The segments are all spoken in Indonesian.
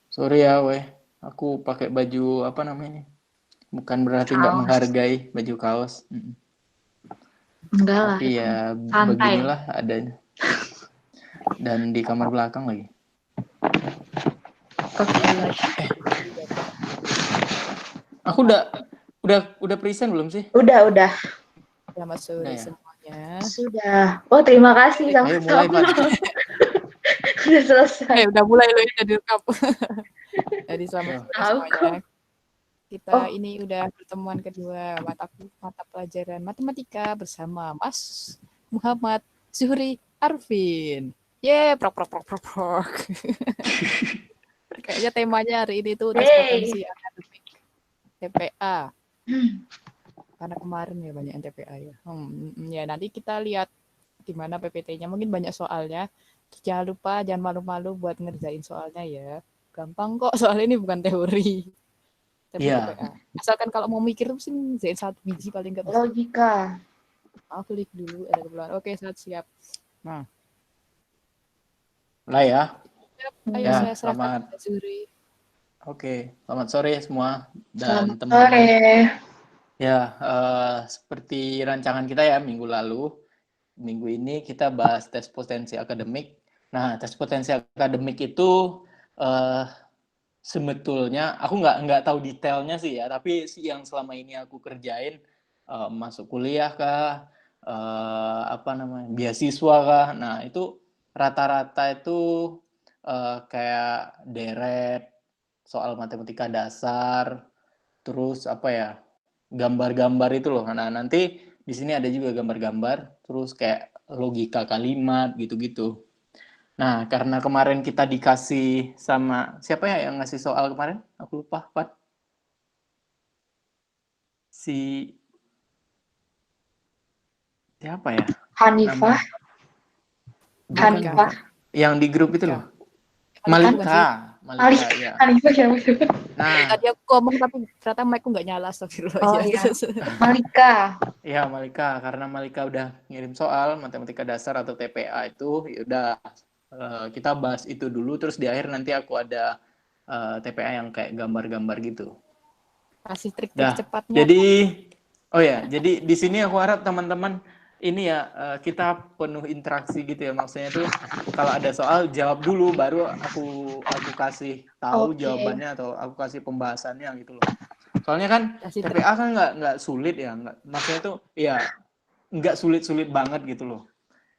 Sorry ya, weh. Aku pakai baju apa namanya? Bukan berarti nggak Kaos. menghargai baju kaos. Enggak lah, Tapi itu ya santai. beginilah adanya. Dan di kamar belakang lagi. Oke. Aku udah present belum sih? Udah. Selamat Udah sore ya. semuanya. Sudah. Oh, terima kasih Ayo mulai, sama-sama. Pan. Udah selesai. Udah mulai loh ini direkam. Jadi selamat Yo. sore Tahu semuanya. kok. Kita Oh. ini udah pertemuan kedua mata pelajaran matematika bersama Mas Muhammad Zuhri Arvin. Prok prok prok prok prok. Kayaknya temanya hari ini tuh tes potensi akademik TPA. Karena kemarin ya banyak yang TPA ya. Ya nanti kita lihat gimana PPT-nya. Mungkin banyak soalnya. Jangan lupa, jangan malu-malu buat ngerjain soalnya ya. Gampang kok, soalnya ini bukan teori. Tapi Iya. TPA. Asalkan kalau mau mikir tuh sih ngerjain 1 biji paling nggak bisa. Logika. Aku klik dulu, ada kebetulan. Oke, siap. Nah. Lah ya. Ayo Ya, saya serahkan selamat. ke Zuri. Oke, selamat sore semua dan Selamat teman-teman. sore. Ya, seperti rancangan kita ya minggu lalu, minggu ini kita bahas tes potensi akademik. Nah, tes potensi akademik itu sebetulnya aku nggak tahu detailnya sih ya, tapi yang selama ini aku kerjain masuk kuliah kah, apa namanya, beasiswa kah. Nah, itu rata-rata itu kayak deret soal matematika dasar, terus apa ya, gambar-gambar itu loh. Nah, nanti di sini ada juga gambar-gambar, terus kayak logika kalimat gitu-gitu. Nah, karena kemarin kita dikasih sama siapa ya yang ngasih soal kemarin? Aku lupa, Pat. Siapa ya? Hanifah. Bukan. Yang di grup itu loh. Malika, ya. Hanifah siapa itu? Nah, tadi aku ngomong tapi ternyata mic-ku nggak nyala, astagfirullah. Oh iya. Malika. Ya, Malika, karena Malika udah ngirim soal matematika dasar atau TPA itu, yaudah kita bahas itu dulu, terus di akhir nanti aku ada TPA yang kayak gambar-gambar gitu. Kasih trik-trik cepatnya. Jadi di sini aku harap teman-teman ini ya kita penuh interaksi gitu ya, maksudnya tuh kalau ada soal jawab dulu, baru aku kasih tahu jawabannya atau aku kasih pembahasannya gitu loh. Soalnya kan TPA kan nggak sulit ya, maksudnya tuh ya nggak sulit-sulit banget gitu loh.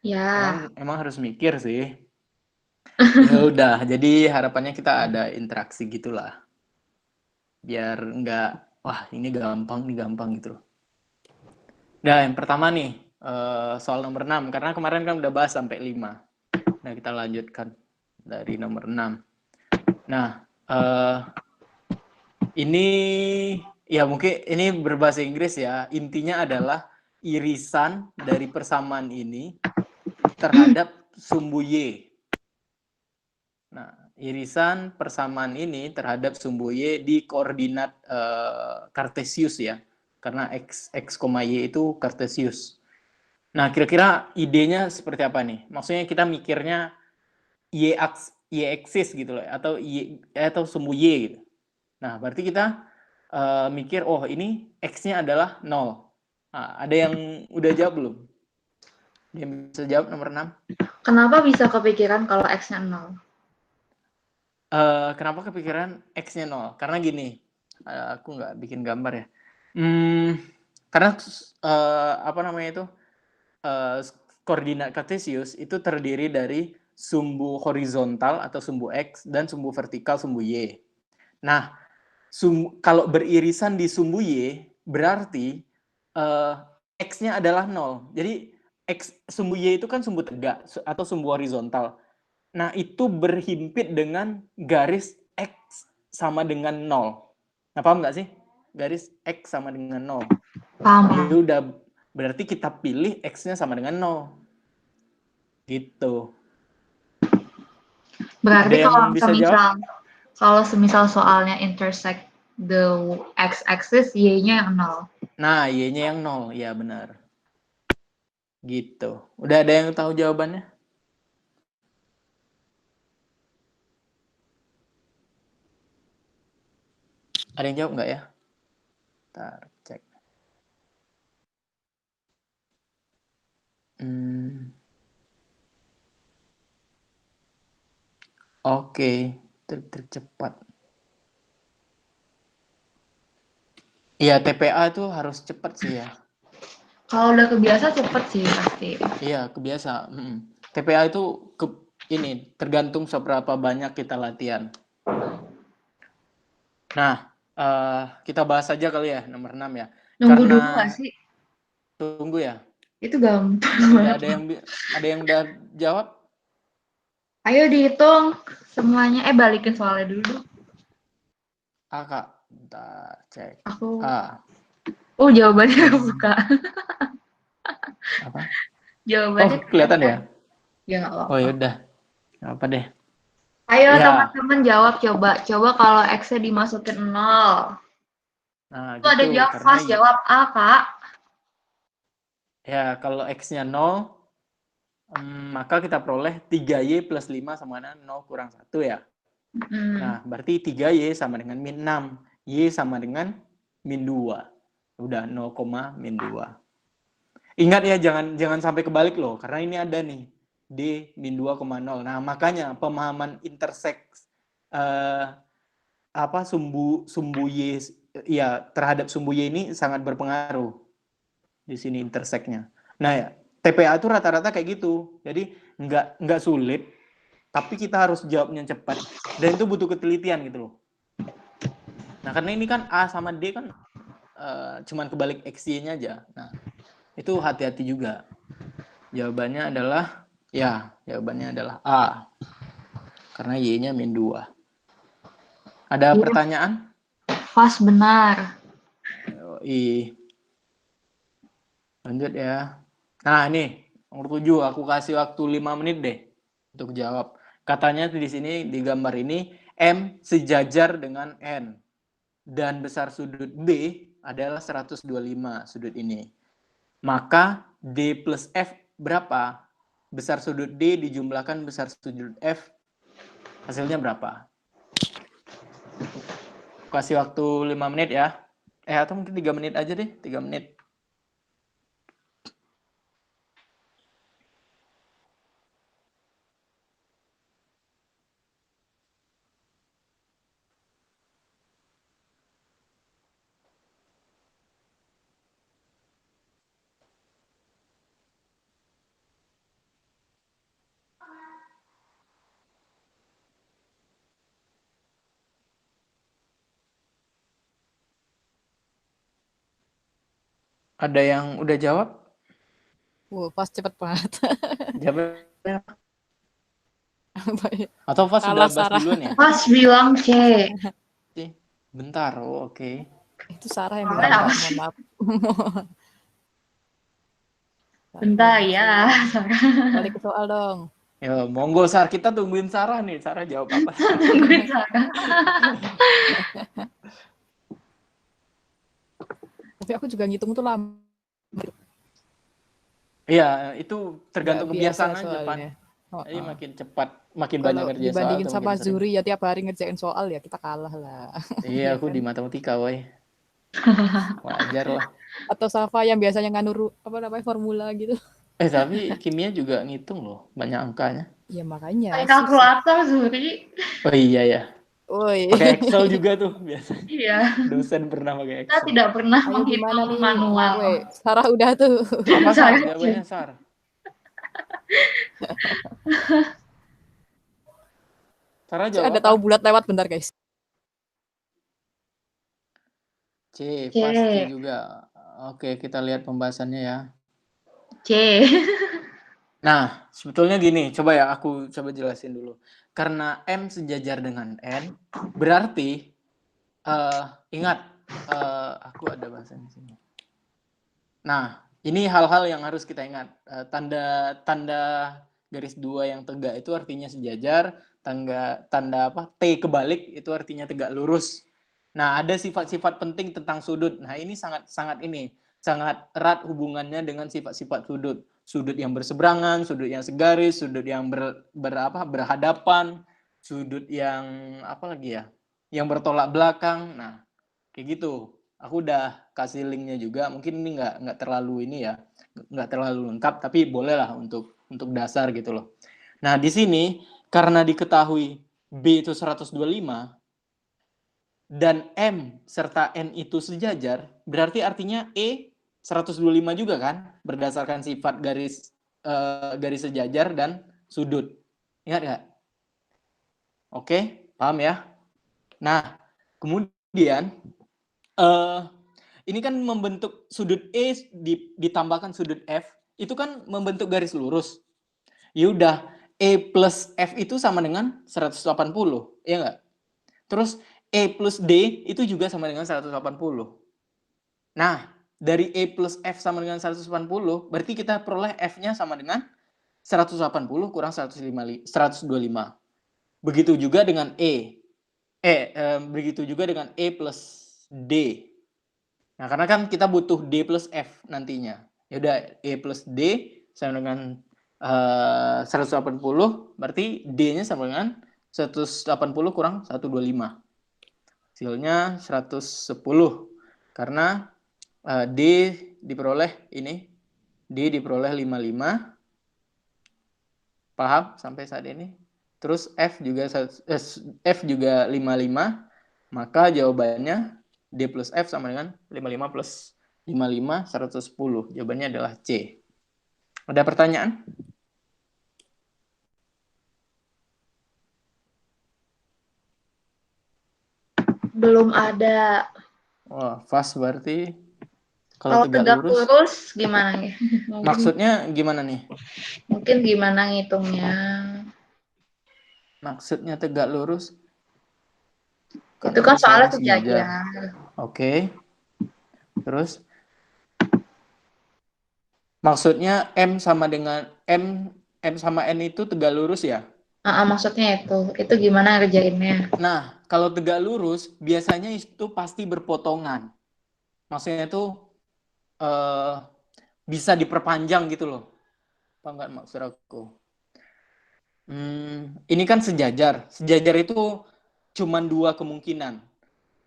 Ya. Emang harus mikir sih. Ya udah, jadi harapannya kita ada interaksi gitulah. Biar nggak, wah ini gampang gitu loh. Nah, yang pertama nih, soal nomor 6. Karena kemarin kan udah bahas sampai 5. Nah, kita lanjutkan dari nomor 6. Nah, ini ya mungkin ini berbahasa Inggris ya. Intinya adalah irisan dari persamaan ini terhadap sumbu Y. Nah, irisan persamaan ini terhadap sumbu Y di koordinat Kartesius ya. Karena X, Y itu Kartesius. Nah, kira-kira idenya seperti apa nih? Maksudnya kita mikirnya Y eksis gitu loh, atau sumbu Y gitu. Nah, berarti kita mikir, oh ini X-nya adalah 0. Nah, ada yang udah jawab belum? Yang bisa jawab nomor 6? Kenapa bisa kepikiran kalau X-nya 0? Kenapa kepikiran X-nya 0? Karena gini, aku nggak bikin gambar ya. Karena apa namanya itu, koordinat Kartesius itu terdiri dari sumbu horizontal atau sumbu X dan sumbu vertikal sumbu Y. Nah, kalau beririsan di sumbu Y, berarti X-nya adalah 0. Jadi sumbu Y itu kan sumbu tegak atau sumbu horizontal. Nah, itu berhimpit dengan garis X sama dengan 0. Nah, paham nggak sih? Garis X sama dengan 0. Paham. Ya udah, berarti kita pilih X-nya sama dengan 0. Gitu. Berarti kalau semisal soalnya intersect the x-axis, y-nya yang 0. Nah, y-nya yang 0. Ya, benar. Gitu. Udah ada yang tahu jawabannya? Ada yang jawab nggak ya? Ntar cek. Oke, trik cepat. Iya, TPA itu harus cepat sih ya. Kalau udah kebiasa cepet sih pasti. Iya, kebiasa. TPA itu ini tergantung seberapa banyak kita latihan. Nah, kita bahas aja kali ya nomor 6 ya. Nunggu dulu nggak sih? Tunggu ya. Itu gampang. Ada yang udah jawab? Ayo dihitung semuanya. Balikin soalnya dulu. Kak. Bentar, cek. Aku. Oh, jawabannya buka. Apa? Jawabannya kelihatan ya? Ya nggak apa-apa. Oh yaudah, nggak apa deh. Ayo Ya. teman-teman jawab coba. Coba kalau X-nya dimasukin 0. Nah, Itu ada jawab fast, jawab A, Kak. Ya, kalau X-nya 0, maka kita peroleh 3Y plus 5 sama dengan 0 kurang 1 ya. Nah, berarti 3Y sama dengan min 6. Y sama dengan min 2. Udah 0, min 2. Ingat ya, jangan sampai kebalik loh, karena ini ada nih. D min 2,0. Nah, makanya pemahaman intersect sumbu Y ya terhadap sumbu Y ini sangat berpengaruh. Di sini intersect-nya. Nah, ya, TPA itu rata-rata kayak gitu. Jadi nggak sulit, tapi kita harus jawabnya cepat dan itu butuh ketelitian gitu loh. Nah, karena ini kan A sama D kan cuman kebalik XY-nya aja. Nah, itu hati-hati juga. Jawabannya adalah A. Karena Y-nya min 2. Ada pertanyaan? Pas benar. Lanjut ya. Nah, ini nomor 7 aku kasih waktu 5 menit deh untuk jawab. Katanya di sini di gambar ini M sejajar dengan N dan besar sudut B adalah 125 sudut ini. Maka D plus F berapa? Besar sudut D dijumlahkan besar sudut F, hasilnya berapa? Kasih waktu 5 menit ya. Atau mungkin 3 menit aja deh, 3 menit. Ada yang udah jawab? Pas cepet banget. Jawabnya. Atau Fas sudah bahas duluan ya? Pas bilang C. Bentar, oke. Itu Sarah yang bilang, mohon maaf. Bentar ya, Sarah. Balik ke soal dong. Ya, monggo Sar, kita tungguin Sarah nih. Sarah jawab apa? Tungguin Sarah. Tapi aku juga ngitung tuh lama. Iya, itu tergantung kebiasaan aja, Pan. Jadi makin cepat, makin banyak ngerjain soal. Dibandingin sama Zuri ya tiap hari ngerjain soal ya kita kalah lah. Iya, aku di matematika, woy. Wajar lah. Atau Safa yang biasanya nganur formula gitu. Tapi kimia juga ngitung loh, banyak angkanya. Ya makanya. Pakai kalkulator, Zuri. Oh iya ya. Pakai Excel juga tuh biasanya. Iya. Dosen pernah pakai Excel. Kita tidak pernah menghitung manual. Sarah udah tuh. Apa Sar? Jawabannya Sar. Sarah jawab ada tahu bulat lewat bentar guys. C, pasti juga. Oke, kita lihat pembahasannya ya. C. Nah, sebetulnya gini, coba ya aku coba jelasin dulu. Karena M sejajar dengan N, berarti ingat, aku ada bahasa di sini. Nah, ini hal-hal yang harus kita ingat. Tanda garis 2 yang tegak itu artinya sejajar, tanda T kebalik itu artinya tegak lurus. Nah, ada sifat-sifat penting tentang sudut. Nah, ini sangat erat hubungannya dengan sifat-sifat sudut. Sudut yang berseberangan, sudut yang segaris, sudut yang berhadapan, sudut yang apa lagi ya? Yang bertolak belakang. Nah, Kayak gitu. Aku udah kasih linknya juga. Mungkin ini nggak terlalu ini ya, nggak terlalu lengkap, tapi boleh lah untuk dasar gitu loh. Nah, di sini karena diketahui B itu 125 dan M serta N itu sejajar, berarti artinya E 125 juga kan, berdasarkan sifat garis sejajar dan sudut. Ingat nggak? Oke, paham ya? Nah, kemudian ini kan membentuk sudut E ditambahkan sudut F, itu kan membentuk garis lurus. Ya udah, E plus F itu sama dengan 180, ya nggak? Terus E plus D itu juga sama dengan 180. Nah, dari E plus F sama dengan 180, berarti kita peroleh F-nya sama dengan 180 kurang 125. Begitu juga dengan begitu juga dengan E plus D. Nah, karena kan kita butuh D plus F nantinya. Ya udah, E plus D sama dengan 180, berarti D-nya sama dengan 180 kurang 125. Hasilnya 110. Karena D diperoleh ini. D diperoleh 55. Paham sampai saat ini? Terus F juga 55. Maka jawabannya D plus F sama dengan 55 plus 55, 110. Jawabannya adalah C. Ada pertanyaan? Belum ada. Wah, fast berarti. Kalau tegak lurus gimana ya? Maksudnya gimana nih? Mungkin gimana ngitungnya? Maksudnya tegak lurus? Itu kan soalnya sejajar. Oke. Terus? Maksudnya M sama N itu tegak lurus ya? Maksudnya itu gimana ngerjainnya? Nah, kalau tegak lurus biasanya itu pasti berpotongan. Maksudnya itu bisa diperpanjang gitu loh. Apa enggak maksud aku? Ini kan sejajar. Sejajar itu cuma dua kemungkinan.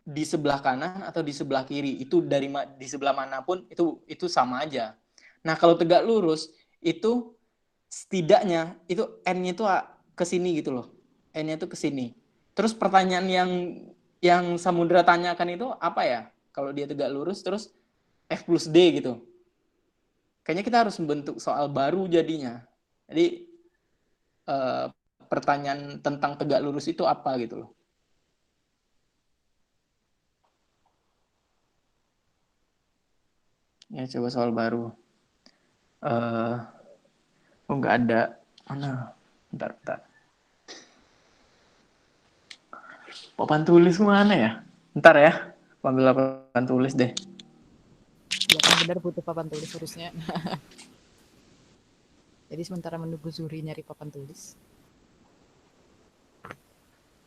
Di sebelah kanan atau di sebelah kiri. Itu di sebelah manapun itu sama aja. Nah, kalau tegak lurus itu setidaknya itu N-nya itu ke sini gitu loh. N-nya itu ke sini. Terus pertanyaan yang Samudra tanyakan itu apa ya? Kalau dia tegak lurus terus F plus D gitu. Kayaknya kita harus membentuk soal baru jadinya. Jadi pertanyaan tentang tegak lurus itu apa gitu loh. Ya, coba soal baru. Nggak ada. Mana? Bentar. Papan tulis mana ya? Bentar ya. Ambil papan tulis deh. Ya kan benar butuh papan tulis harusnya. Jadi sementara menunggu Zuri nyari papan tulis.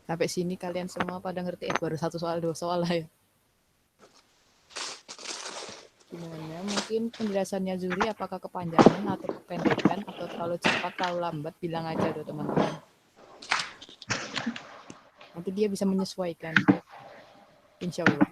Sampai sini kalian semua pada ngerti baru 1 soal 2 soal lah ya. Gimana? Mungkin penjelasannya Zuri apakah kepanjangan atau kependekan atau terlalu cepat, terlalu lambat, bilang aja tuh teman-teman. Nanti dia bisa menyesuaikan. Insya Allah.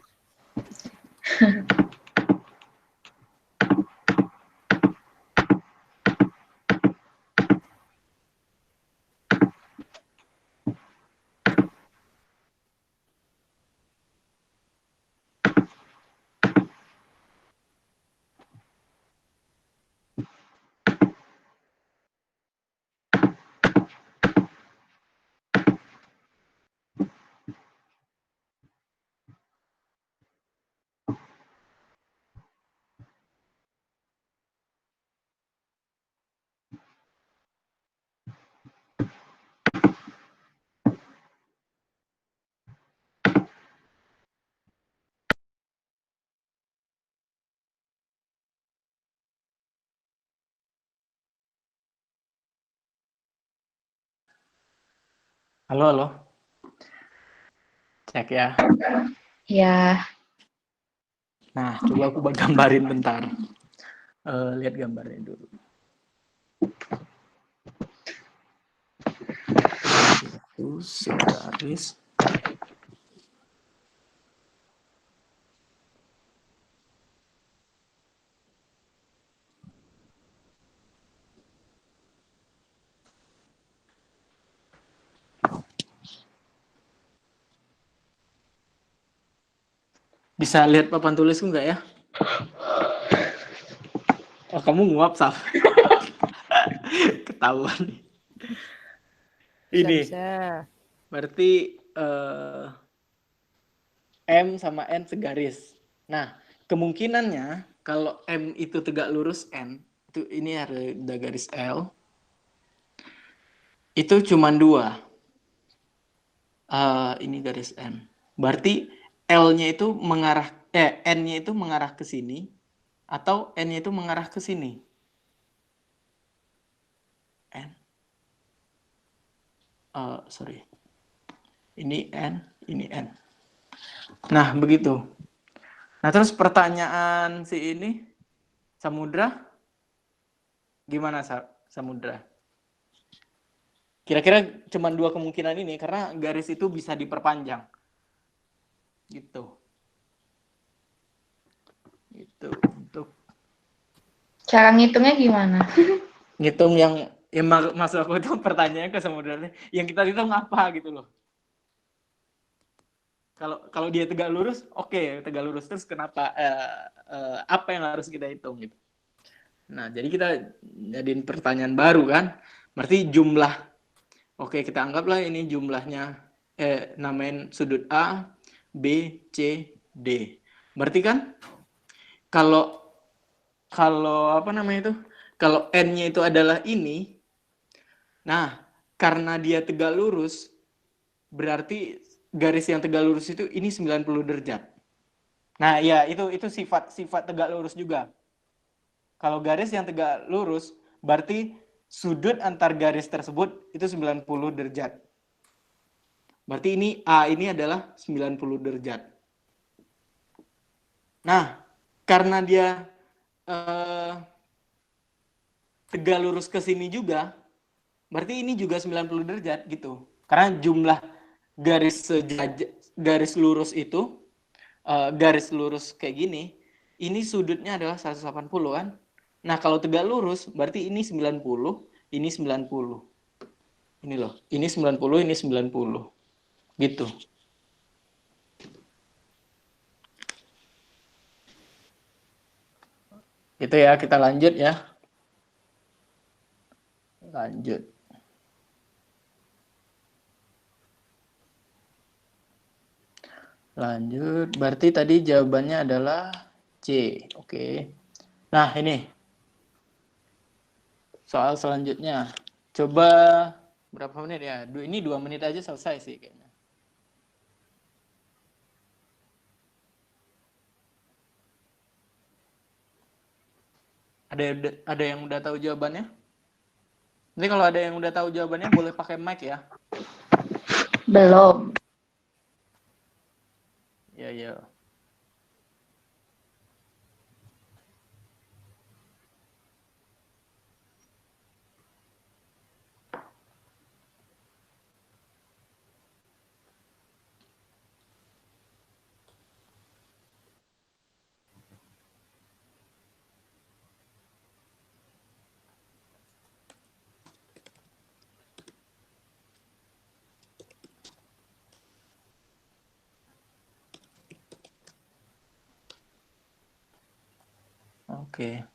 Halo. Cek ya. Ya. Nah, coba aku gambarin bentar. Lihat gambarnya dulu. Itu segaris. Bisa lihat papan tulisku nggak ya? Oh, kamu nguap, Saf. Ketahuan nih. Ini, Bisa. berarti M sama N segaris. Nah, kemungkinannya kalau M itu tegak lurus N, itu ini ada garis L, itu cuma 2. Ini garis N. Berarti L-nya itu mengarah, N-nya itu mengarah ke sini, atau N-nya itu mengarah ke sini. N. Sorry. Ini N, ini N. Nah, begitu. Nah, terus pertanyaan si ini, Samudra, gimana Samudra? Kira-kira cuma 2 kemungkinan ini, karena garis itu bisa diperpanjang. Gitu. Gitu. Untuk Cara ngitungnya gimana? ngitung yang maksud aku itu pertanyaannya ke Samudra, yang kita hitung apa gitu loh. Kalau dia tegak lurus, oke, tegak lurus, terus kenapa apa yang harus kita hitung gitu. Nah, jadi kita jadiin pertanyaan baru kan. Berarti jumlah, oke, kita anggaplah ini jumlahnya namain sudut A, B, C, D. Berarti kan kalau apa namanya itu? Kalau N-nya itu adalah ini, nah, karena dia tegak lurus, berarti garis yang tegak lurus itu ini 90 derajat. Nah, ya itu sifat tegak lurus juga. Kalau garis yang tegak lurus, berarti sudut antar garis tersebut itu 90 derajat. Berarti ini A ini adalah 90 derajat. Nah, karena dia tegak lurus ke sini juga, berarti ini juga 90 derajat gitu. Karena jumlah garis lurus itu, garis lurus kayak gini, ini sudutnya adalah 180 kan. Nah, kalau tegak lurus, berarti ini 90, ini 90. Ini loh, ini 90, ini 90. Gitu. Itu ya, kita lanjut ya. Lanjut. Lanjut, berarti tadi jawabannya adalah C. Oke. Nah, ini. Soal selanjutnya. Coba berapa menit ya? Ini 2 menit aja selesai sih kayaknya. Ada yang udah tahu jawabannya? Nanti kalau ada yang udah tahu jawabannya boleh pakai mic ya. Belum. Ya. Oke.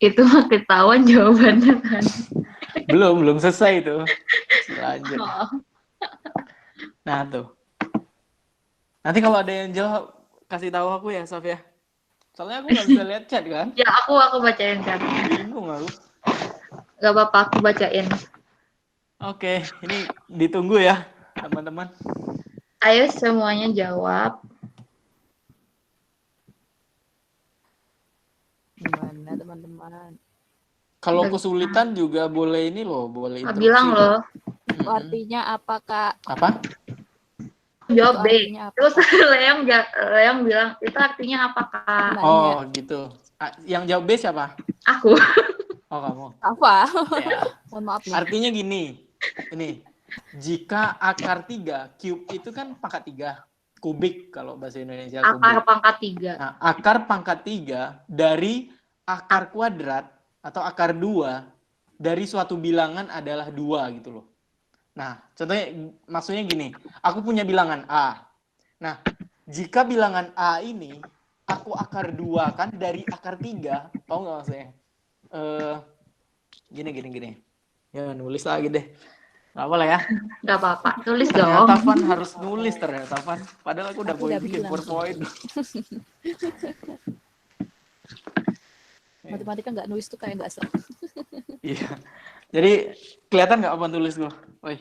Itu mah ketahuan jawabannya kan. Belum selesai itu. Lanjut. Oh. Nah, tuh. Nanti kalau ada yang jawab, kasih tahu aku ya, Saf ya. Soalnya aku nggak bisa lihat chat kan. Ya, aku bacain kan. Bingung aku. Gak apa-apa, aku bacain. Oke, ini ditunggu ya, teman-teman. Ayo semuanya jawab. Gimana teman-teman? Kalau kesulitan juga boleh ini loh, boleh interupsi. Bilang loh. Itu artinya apa, Kak? Apa? Jawab Itu B. artinya apa? Terus Leong bilang, itu artinya apa, Kak? Nanya. Oh, gitu. Yang jawab B siapa? Aku. Oh, kamu. Apa? Ya. Mohon maaf nih. Artinya gini. Ini. Jika akar 3, cube itu kan pangkat 3. Kubik kalau bahasa Indonesia. Akar Kubik. pangkat 3. Nah, akar pangkat 3 dari akar kuadrat atau akar 2 dari suatu bilangan adalah 2 gitu loh. Nah, contohnya maksudnya gini, aku punya bilangan A. Nah, jika bilangan A ini aku akar 2 kan dari akar 3, tahu nggak maksudnya? Gini. Ya, nulis lagi deh. Nggak apa lah ya. Nggak apa-apa, tulis Ternyata dong. Van harus nulis ternyata Van. Padahal aku udah Aku udah bikin bilang PowerPoint. Matematika nggak nulis tuh kayak nggak seru. Iya. Jadi kelihatan nggak apa tulis gue? Woi,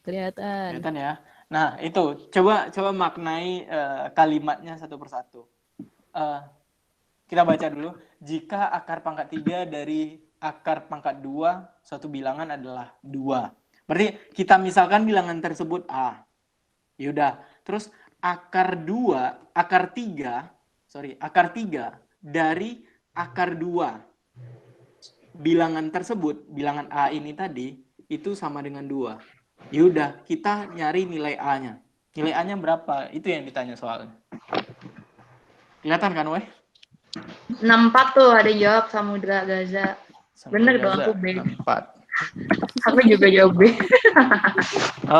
Kelihatan. kelihatan ya. Nah, itu coba maknai kalimatnya satu persatu. Kita baca dulu. Jika akar pangkat 3 dari akar pangkat 2 suatu bilangan adalah 2. Berarti kita misalkan bilangan tersebut A. Yaudah, terus akar 3 dari akar 2 bilangan tersebut, bilangan A ini tadi, itu sama dengan 2. Yaudah, kita nyari nilai A-nya. Nilai A-nya berapa? Itu yang ditanya soalnya. Kelihatan kan, weh? 64 tuh ada jawab Samudra Gaza. Bener dong, aku B. 64. Aku juga jawab B.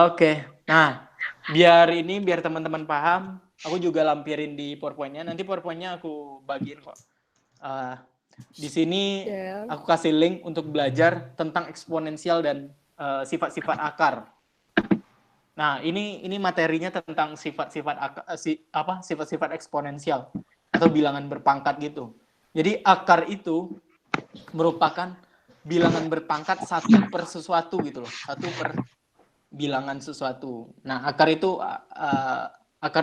Oke. Nah, biar teman-teman paham, aku juga lampirin di PowerPoint-nya. Nanti PowerPoint-nya aku bagiin kok. Di sini aku kasih link untuk belajar tentang eksponensial dan sifat-sifat akar. Nah, ini materinya tentang sifat-sifat eksponensial atau bilangan berpangkat gitu. Jadi akar itu merupakan bilangan berpangkat satu per sesuatu gitu loh, satu per bilangan sesuatu. Nah, akar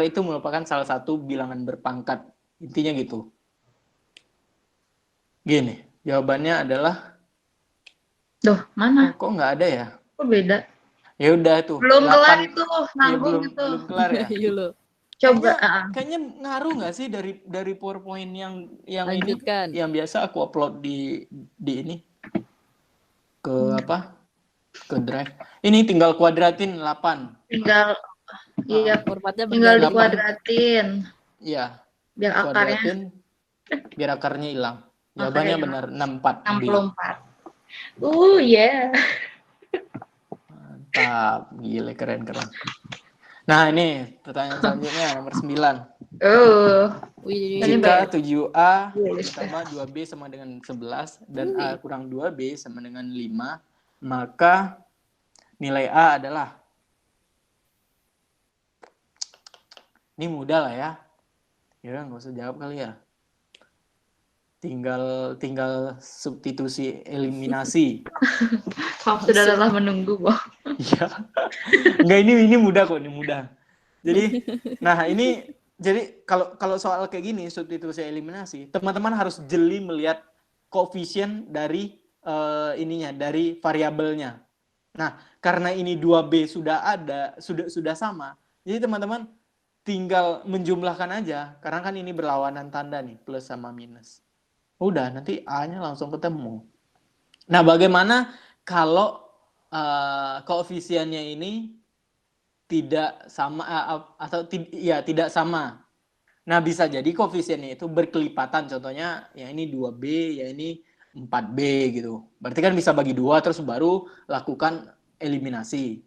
itu merupakan salah satu bilangan berpangkat, intinya gitu. Gini, jawabannya adalah Duh, mana? kok nggak ada ya? Kok beda? Ya udah tuh. Belum 8, kelar itu, ya, nanggung gitu. belum kelar ya. Iya loh. Coba. Kayaknya ngaruh nggak sih dari PowerPoint yang Lanjutkan. ini yang biasa aku upload di ini ke apa? Ke Drive. Ini tinggal kuadratin 8. Tinggal iya, Formatnya tinggal berganti. dikuadratin. Iya. Biar akarnya Kuadratin biar akarnya hilang. Akarnya Jawabannya hilang. benar 64. 64. Yeah. Mantap, gile keren. Nah, ini pertanyaan selanjutnya nomor 9. Wih, Jika 7A Yes. ditambah 2B sama dengan 11 dan A kurang 2B sama dengan 5, maka nilai A adalah, ini mudah lah ya. Ya nggak usah jawab kali ya. Tinggal substitusi eliminasi. Kamu sudah lelah menunggu, Boh. Iya. Enggak, ini mudah kok, ini mudah. Jadi, nah ini jadi kalau soal kayak gini substitusi eliminasi, teman-teman harus jeli melihat koefisien dari dari variabelnya. Nah, karena ini 2B sudah ada, sudah sama. Jadi teman-teman tinggal menjumlahkan aja, karena kan ini berlawanan tanda nih, plus sama minus. Udah, nanti A-nya langsung ketemu. Nah, bagaimana kalau koefisiennya ini tidak sama atau tidak sama? Nah, bisa jadi koefisiennya itu berkelipatan. Contohnya, ya ini 2B, ya ini 4B gitu. Berarti kan bisa bagi 2 terus baru lakukan eliminasi.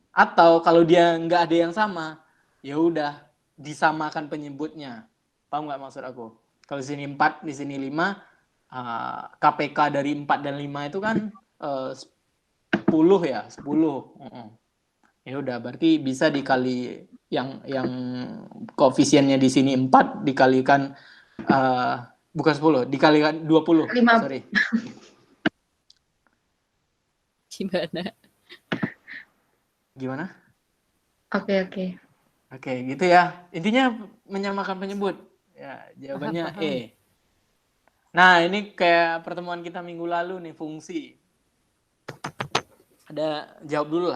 Atau kalau dia nggak ada yang sama, ya udah disamakan penyebutnya. Paham nggak maksud aku? Kalau di sini 4, di sini 5, KPK dari 4 dan 5 itu kan 10 ya, 10. Ya udah, berarti bisa dikali yang koefisiennya di sini 4 dikalikan bukan 10, dikalikan 20. 5. Sorry. Gimana? Oke. Oke, gitu ya. Intinya menyamakan penyebut. Ya, jawabannya paham. E. Nah, ini kayak pertemuan kita minggu lalu nih, fungsi. Jawab dulu.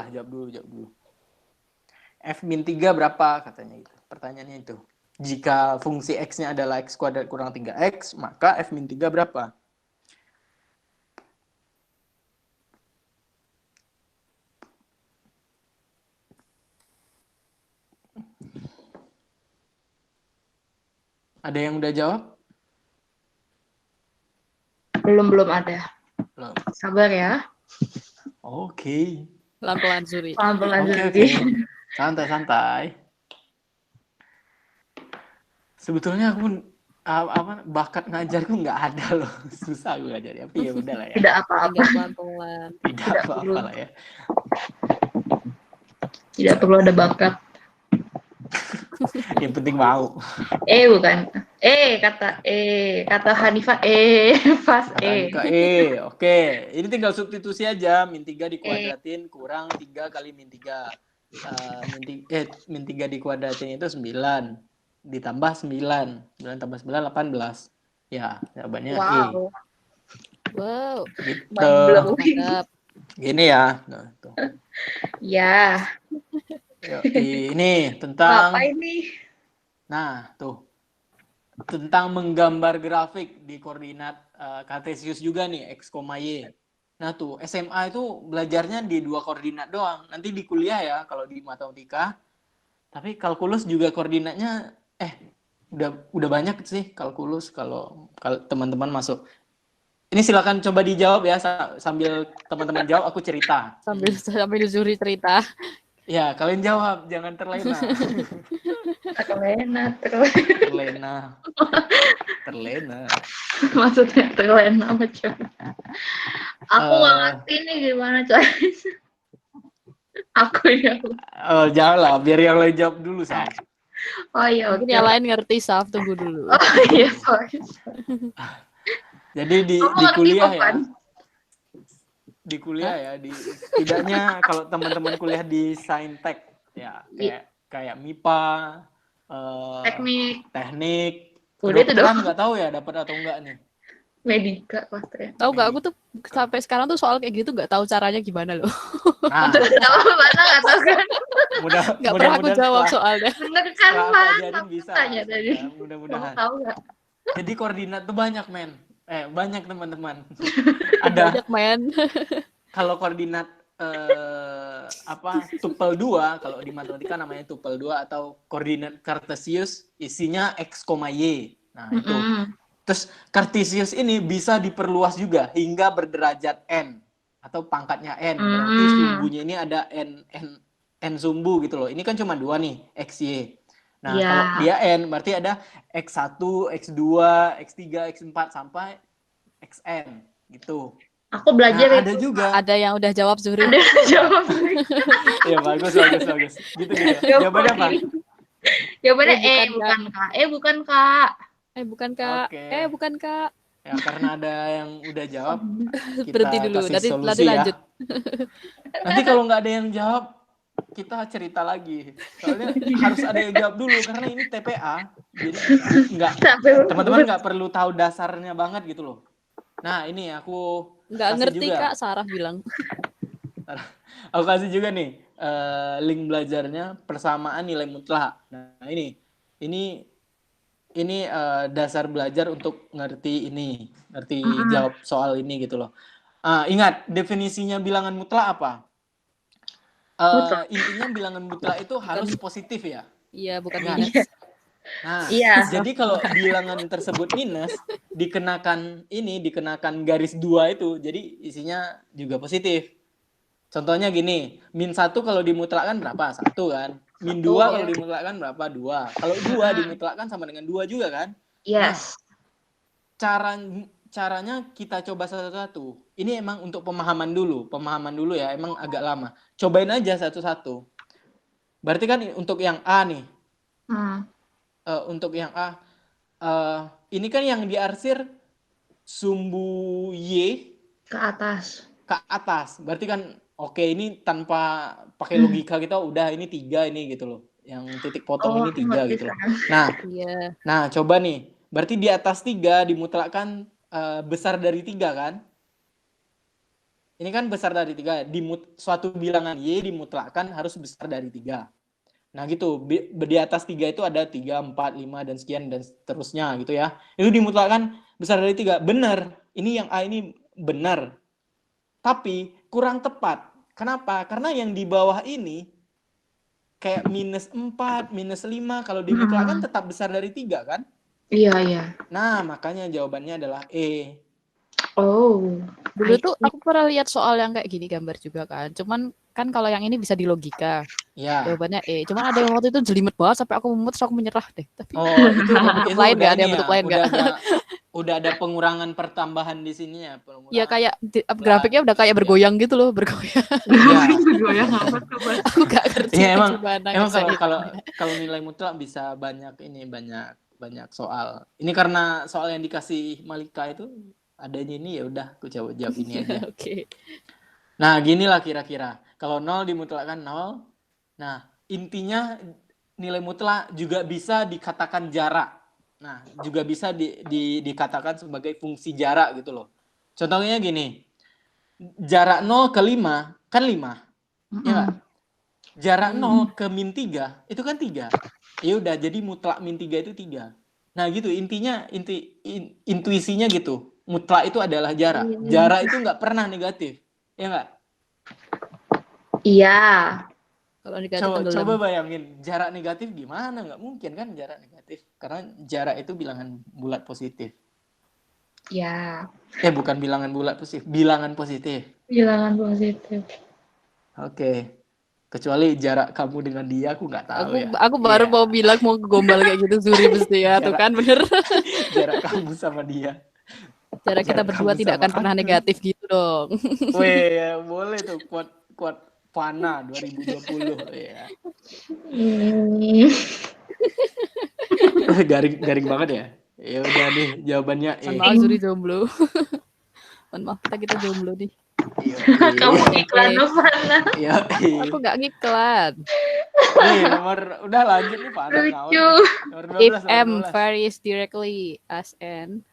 F-3 berapa katanya gitu. Pertanyaannya itu. Jika fungsi X-nya adalah X kuadrat kurang 3X, maka F-3 berapa? Ada yang udah jawab? Belum ada. Belum. Sabar ya. Oke. Pelan-pelan Zuri. Pelan-pelan Oke, Zuri. santai. Sebetulnya aku bakat ngajarku nggak ada loh, susah aku ngajar. Tapi ya udah lah ya. Tidak apa-apa. Tinggal pelan-pelan. Tidak Tidak apa-apa perlu. lah ya. Tidak perlu ada bakat. Yang penting mau. Bukan. Kata Hanifah pas Kata oke. Ini tinggal substitusi aja. Min 3 dikuadratin kurang 3 kali min 3. Min 3 dikuadratin itu 9. Ditambah 9. 9 tambah 9, 18. Ya, jawabannya E. Wow. Gitu. Mantap. Gini ya. Nah, tuh. Ya. Ini tentang... Apa ini? Nah, tuh. Tentang menggambar grafik di koordinat kartesius juga nih, X, Y. Nah tuh, SMA itu belajarnya di 2 koordinat doang. Nanti di kuliah ya, kalau di matematika. Tapi kalkulus juga koordinatnya, udah banyak sih kalkulus kalau teman-teman masuk. Ini silakan coba dijawab ya, sambil teman-teman jawab, aku cerita. Sambil Zuri cerita. Ya, kalian jawab, jangan terlena. Terlena. Maksudnya terlena macam. Aku nggak ngerti nih gimana caranya. Aku ya. Oh, jangan lah, biar yang lain jawab dulu, Sal. Oh iya, Mungkin oke. yang lain ngerti, Saf. Tunggu dulu. Oh iya, sorry. Jadi di kuliah ya. Di kuliah ya, setidaknya kalau teman-teman kuliah di Saintek ya, kayak MIPA, teknik, Udah itu kedokteran dong. nggak tahu ya dapat atau enggak nih. Medika pasti. Tahu nggak? Aku tuh sampai sekarang tuh soal kayak gitu nggak tahu caranya gimana loh. Nah, Nggak tahu kan? Nggak pernah aku jawab soalnya. Bener kan, ajarin bisa. Tanya tadi. Ya, mudah-mudahan. Tahu nggak? Jadi koordinat tuh banyak, men. Banyak teman-teman. Ada Banyak, men. kalau koordinat tupel 2, kalau di matematika namanya tupel 2 atau koordinat kartesius isinya X, Y. Nah, itu. Terus kartesius ini bisa diperluas juga hingga berderajat n atau pangkatnya n. Berarti sumbunya ini ada n sumbu gitu loh. Ini kan cuma 2 nih, x, y. Nah, kalau dia n berarti ada x1, x2, x3, x4 sampai xn gitu. Aku belajar ada juga. Ada yang udah jawab Zuri. Ada yang jawab. Ya, bagus. Gitu. Jawabannya apa? Jawabannya bukan Kak. Bukan Kak. Okay. Bukan Kak. Ya, karena ada yang udah jawab, kita berhenti dulu. kasih solusi lanjut. Ya. Nanti kalau nggak ada yang jawab, kita cerita lagi. Soalnya harus ada yang jawab dulu, karena ini TPA. Jadi teman-teman nggak perlu tahu dasarnya banget gitu loh. Nah, ini aku nggak ngerti juga. Kak, Sarah bilang. Aku kasih juga nih link belajarnya persamaan nilai mutlak. Nah, ini dasar belajar untuk ngerti jawab soal ini gitu loh. Ingat definisinya bilangan mutlak apa? Intinya bilangan mutlak itu harus positif ya. Iya, bukan minus. Nah, jadi kalau bilangan tersebut minus dikenakan garis 2 itu, jadi isinya juga positif. Contohnya gini, min 1 kalau dimutlakkan berapa? 1 kan. Min 2 kalau dimutlakkan berapa? 2. Kalau 2 dimutlakkan sama dengan 2 juga kan? Yes. Nah, caranya kita coba satu-satu. Ini emang untuk pemahaman dulu ya, emang agak lama. Cobain aja satu-satu. Berarti kan untuk yang A nih. Untuk yang A, ini kan yang diarsir sumbu Y ke atas. Berarti kan oke, ini tanpa pakai logika kita udah ini 3 ini gitu loh. Yang titik potong ini 3 gitu loh. Nah, coba nih. Berarti di atas 3 dimutlakkan besar dari 3 kan? Ini kan besar dari 3. Suatu bilangan Y dimutlakkan harus besar dari 3. Nah gitu, di atas 3 itu ada 3, 4, 5, dan sekian, dan seterusnya gitu ya. Itu dimutlakkan besar dari 3. Benar, ini yang A ini benar. Tapi kurang tepat. Kenapa? Karena yang di bawah ini, kayak minus 4, minus 5, kalau dimutlakkan tetap besar dari 3 kan? Iya. Nah, makanya jawabannya adalah E. Oh. Dulu I tuh see. aku pernah lihat soal yang kayak gini gambar juga kan. Cuman kan kalau yang ini bisa di logika. Ya. Jawabannya E. Cuman ada yang waktu itu jelimet banget sampai aku mumet terus aku menyerah deh. Tapi Oh, itu ada bentuk itu lain udah nggak? Ada ini yang ya, bentuk lain nggak? udah ada pengurangan pertambahan di sini ya, Ya pengurangan kayak jumlah grafiknya udah kayak ya. bergoyang gitu loh, bergoyang. Ya. Goyang amat coba. Aku gak ngerti Iya, itu emang gimana emang kalau ngerjainnya. kalau nilai mutlak bisa banyak banyak soal. Ini karena soal yang dikasih Malika itu adanya ini ya udah aku jawab ini aja. Oke. Nah, ginilah kira-kira. Kalau 0 dimutlakkan 0. Nah, intinya nilai mutlak juga bisa dikatakan jarak. Nah, juga bisa dikatakan sebagai fungsi jarak gitu loh. Contohnya gini. Jarak 0 ke 5 kan 5. Ya enggak? Jarak 0 ke min 3 itu kan 3. Ya udah, jadi mutlak min 3 itu 3. Nah, gitu intinya intuisinya gitu. Mutlak itu adalah jarak. Jarak itu nggak pernah negatif. Ya enggak? Iya. Kalau negatif tenggelam. Coba bayangin jarak negatif gimana? Nggak mungkin kan jarak negatif. Karena jarak itu bilangan bulat positif. Ya. Bukan bilangan bulat positif, bilangan positif. Bilangan positif. Oke. Kecuali jarak kamu dengan dia aku nggak tahu ya. Aku baru mau bilang mau gombal kayak gitu Zuri mesti ya, tuh kan bener. Jarak kamu sama dia. Jarak kita berdua kamu tidak sama akan pernah aku. negatif gitu dong. Weh, ya, boleh tuh kuat Fana 2020 ya. Garing banget ya. Ya udah nih jawabannya E. Mohon maaf Zuri jomblo. Mohon maaf kita jomblo nih. Kamu iklan mana? Iya. Aku nggak ngiklan. Nih udah lanjut nih Fana. Lucu. Nomor 12, If nomor M 12. varies directly as N.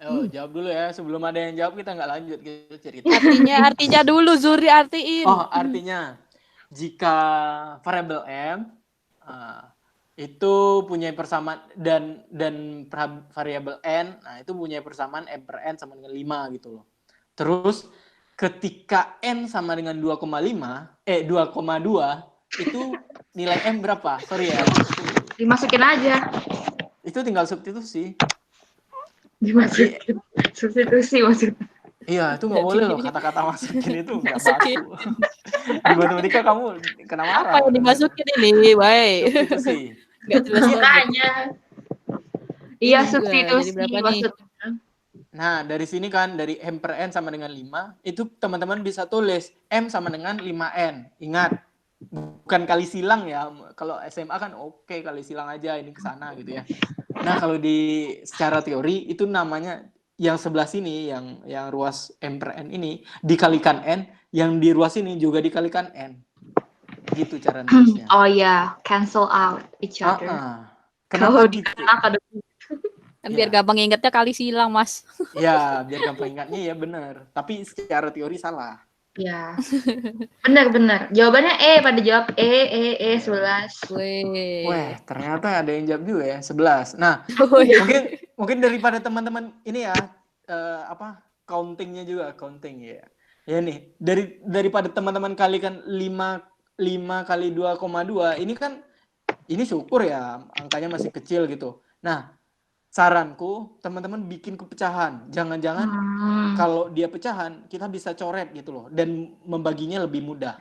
Jawab dulu ya. Sebelum ada yang jawab kita nggak lanjut kita cerita. Artinya dulu Zuri artiin. Oh, artinya jika variabel M itu punya persamaan dan variabel N, nah itu punya persamaan M per N sama dengan 5 gitu loh. Terus ketika N sama dengan 2,2 itu nilai M berapa? Sorry ya. Dimasukin aja. Itu tinggal substitusi. Dimasukin. Substitusi maksudnya. Iya, itu nggak boleh loh kata-kata masukin itu nggak baku. Di matematika kamu kena marah. Apa yang dimasukin ini, baik? Substitusi. Nggak jelas banget. Makanya. Iya, Ini juga, substitusi jadi berapa nih? maksudnya. Nah, dari sini kan dari M per N sama dengan 5, itu teman-teman bisa tulis M sama dengan 5N. Ingat, bukan kali silang ya. Kalau SMA kan oke, kali silang aja ini ke sana gitu ya. Nah, kalau secara teori itu namanya yang sebelah sini yang ruas M per N ini dikalikan N, yang di ruas ini juga dikalikan N. Gitu cara nulisnya. Oh ya, cancel out each other. Kenapa gitu? Kan biar gampang ingetnya kali silang, Mas. Ya, biar gampang ingatnya ya benar. Tapi secara teori salah. Ya. Benar. Jawabannya E, pada jawab E 11. Weh, ternyata ada yang jawab juga ya, 11. Nah, mungkin daripada teman-teman ini ya countingnya juga counting ya. Ya nih, daripada teman-teman kalikan 5 kali 2,2, ini syukur ya angkanya masih kecil gitu. Nah, saranku teman-teman bikin kepecahan. Jangan-jangan kalau dia pecahan kita bisa coret gitu loh dan membaginya lebih mudah.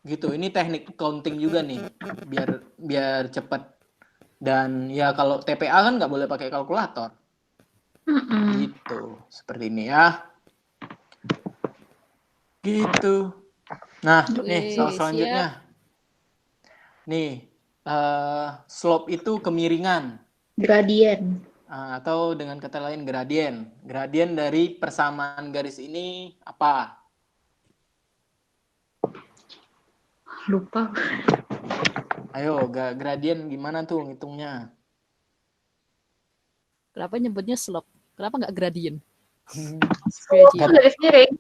Gitu. Ini teknik counting juga nih biar cepat. Dan ya kalau TPA kan nggak boleh pakai kalkulator. Gitu. Seperti ini ya. Gitu. Nah, nih soal selanjutnya. Nih, slope itu kemiringan. Gradien. Atau dengan kata lain gradien. Gradien dari persamaan garis ini apa? Lupa. Ayo, gradien gimana tuh ngitungnya? Kenapa nyebutnya slope? Kenapa nggak gradien? Garis miring.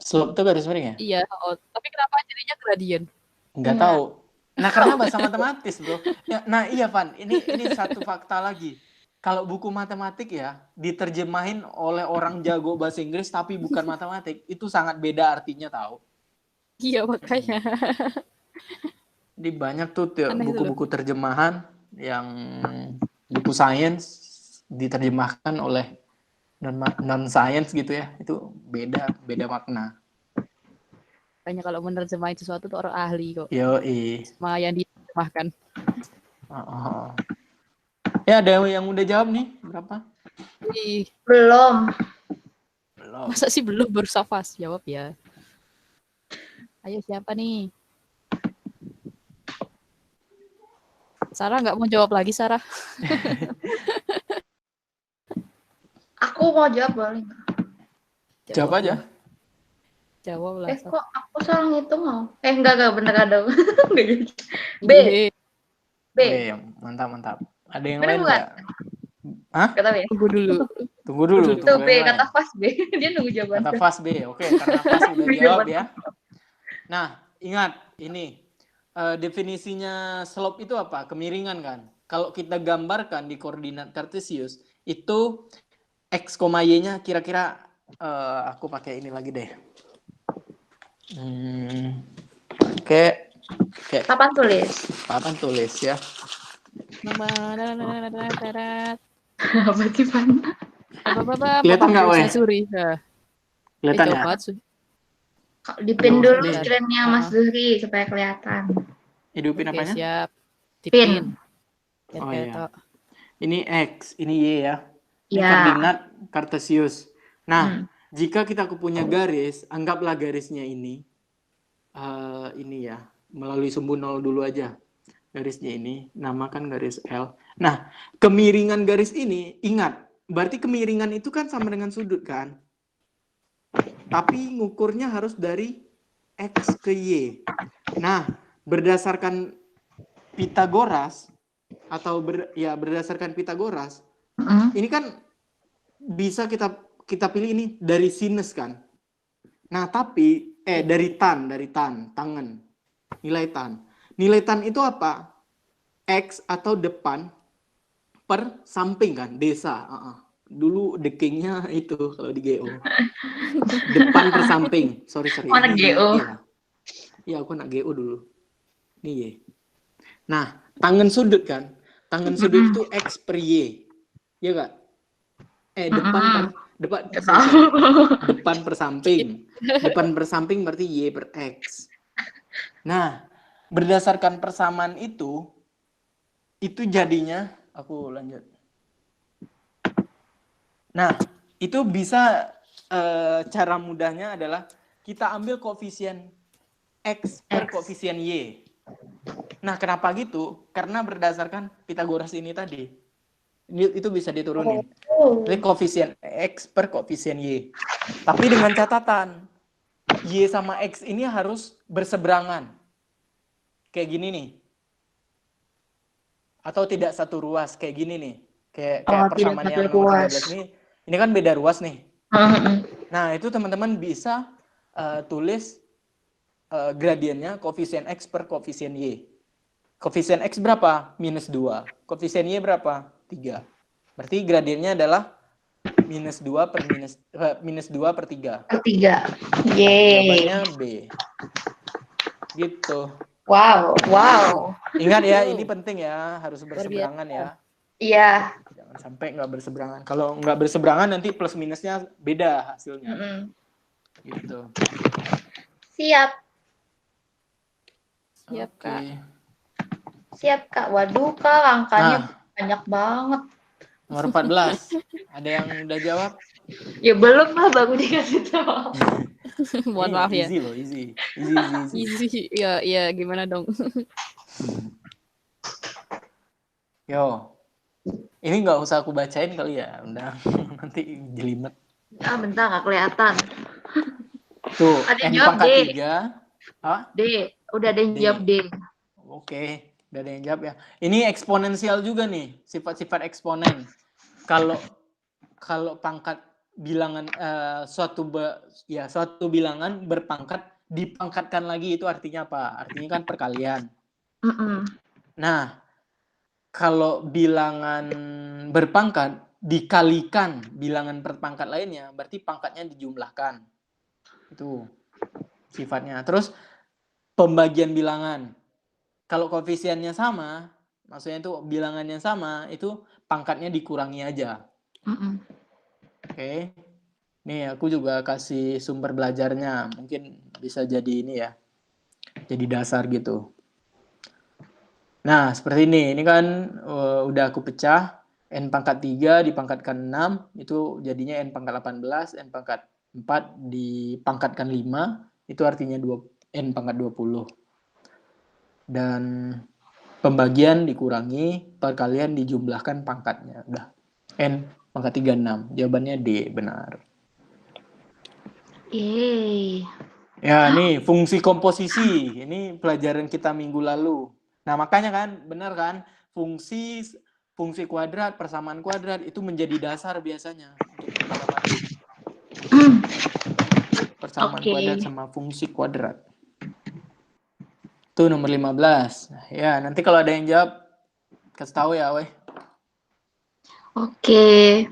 Slope itu garis miring ya? Iya, tapi kenapa jadinya gradien? Nggak tahu. Nah, karena bahasa matematis, bro. Ya, nah, iya, Van. Ini satu fakta lagi. Kalau buku matematik ya, diterjemahin oleh orang jago bahasa Inggris tapi bukan matematik, itu sangat beda artinya tahu. Iya, makanya. Di banyak tuh buku-buku terjemahan yang buku sains diterjemahkan oleh non science gitu ya, itu beda makna. Makanya kalau menerjemahin sesuatu tuh orang ahli kok. Yoi. Sama yang diterjemahkan. Ya ada yang udah jawab nih berapa? Ih, Belum. masa sih belum, baru Safas jawab ya. Ayo siapa nih? Sarah nggak mau jawab lagi, Sarah? Aku mau jawab boleh nggak? Jawab aja. Jawab lah. Kok aku salah ngitung mau? Enggak bener ada. Enggak jadi. B. B. Oke, mantap. Ada yang Bener lain bukan? nggak? Hah? Kata B. Tunggu dulu. Tunggu dulu. Tuh B, yang lain. kata Fas B. Dia nunggu jawaban. Kata Fas B. Oke, karena Fas udah jawab ya. Nah, ingat ini definisinya slope itu apa? Kemiringan kan? Kalau kita gambarkan di koordinat kartesius itu x, y-nya kira-kira aku pakai ini lagi deh. Oke. Papan tulis. Papan tulis ya. Apa sih Pan? Kelihatan nggak, weh? Kelihatan ya? Dipin dulu screen-nya Mas Zuhri supaya kelihatan. Hidupin apanya? Siap. Pin. Oh iya. Ini X, ini Y ya. Ini Ya. koordinat kartesius. Nah, jika kita punya garis, anggaplah garisnya ini ya, melalui sumbu 0 dulu aja. Garisnya ini, namakan garis L. Nah, kemiringan garis ini, ingat, berarti kemiringan itu kan sama dengan sudut kan? Tapi ngukurnya harus dari X ke Y. Nah, berdasarkan Pitagoras, atau berdasarkan Pitagoras, ini kan bisa kita pilih ini dari sinus kan. Nah, tapi dari tangen. Nilai tan. Nilai tan itu apa? X atau depan per samping kan, desa. Dulu dekingnya itu kalau di GO. Depan per samping. Sorry. Oh, anak GO. Iya, aku anak GO dulu. Ini Y. Nah, tangen sudut kan. Tangen sudut itu X per Y. Iya enggak? Depan per samping. Depan per samping berarti Y per X. Nah, berdasarkan persamaan itu jadinya, aku lanjut. Nah, itu bisa cara mudahnya adalah kita ambil koefisien X per koefisien Y. Nah, kenapa gitu? Karena berdasarkan Pitagoras ini tadi. Itu bisa diturunin. Jadi koefisien X per koefisien Y. Tapi dengan catatan, Y sama X ini harus berseberangan. Kayak gini nih. Atau tidak satu ruas, kayak gini nih. Kayak persamaan yang nomor 13 ini. Ini kan beda ruas nih. Nah, itu teman-teman bisa tulis gradiennya koefisien X per koefisien Y. Koefisien X berapa? -2. Koefisien Y berapa? 3. Berarti gradiennya adalah -2 per -2 per 3. Per 3. Yeay. Jawabannya B. Gitu. Wow. Ingat ya, ini penting ya, harus berseberangan ya. Iya. Jangan sampai nggak berseberangan. Kalau nggak berseberangan nanti plus minusnya beda hasilnya. Gitu. Siap, Kak. Siap, Kak. Waduh, Kak, angkanya banyak banget. Nomor 14. Ada yang udah jawab? Ya belum lah, baru dikasih tahu. Mohon maaf ya. Easy loh, easy. Easy. Iya, gimana dong? Yo. Ini nggak usah aku bacain kali ya. Udah nanti jelimet. Bentar, nggak kelihatan. Tuh, ada N jawab pangkat D. 3. D. Udah ada yang jawab D. Oke, udah ada yang jawab ya. Ini eksponensial juga nih, sifat-sifat eksponen. Kalau pangkat bilangan suatu bilangan berpangkat dipangkatkan lagi, itu artinya apa? Artinya kan perkalian. Nah, kalau bilangan berpangkat dikalikan bilangan berpangkat lainnya, berarti pangkatnya dijumlahkan. Itu sifatnya. Terus pembagian bilangan. Kalau koefisiennya sama, maksudnya itu bilangannya sama, itu pangkatnya dikurangi aja. Oke. Nih aku juga kasih sumber belajarnya. Mungkin bisa jadi ini ya. Jadi dasar gitu. Nah, seperti ini. Ini kan udah aku pecah. N pangkat 3 dipangkatkan 6. Itu jadinya N pangkat 18. N pangkat 4 dipangkatkan 5. Itu artinya N pangkat 20. Dan pembagian dikurangi, perkalian dijumlahkan pangkatnya. Udah. N pangkat 36. Jawabannya D, benar. Yeay. Ya, nih fungsi komposisi. Ini pelajaran kita minggu lalu. Nah, makanya kan, benar kan? Fungsi kuadrat, persamaan kuadrat itu menjadi dasar biasanya untuk matematik. Persamaan kuadrat sama fungsi kuadrat. Itu nomor 15. Ya, nanti kalau ada yang jawab, kasih tahu ya, weh. Oke.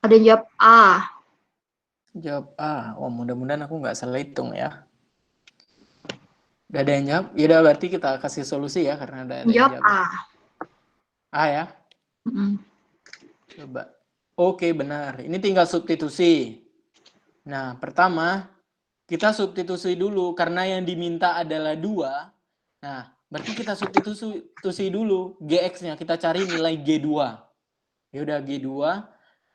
Ada yang jawab A. Jawab A. Wah, mudah-mudahan aku nggak salah hitung ya. Udah ada yang jawab? Ya udah, berarti kita kasih solusi ya, karena ada yang Jawab jawab. A. A ya? Coba. Oke, benar. Ini tinggal substitusi. Nah, pertama, kita substitusi dulu, karena yang diminta adalah 2. Nah, berarti kita substitusi dulu GX-nya. Kita cari nilai G2. Ya udah, G2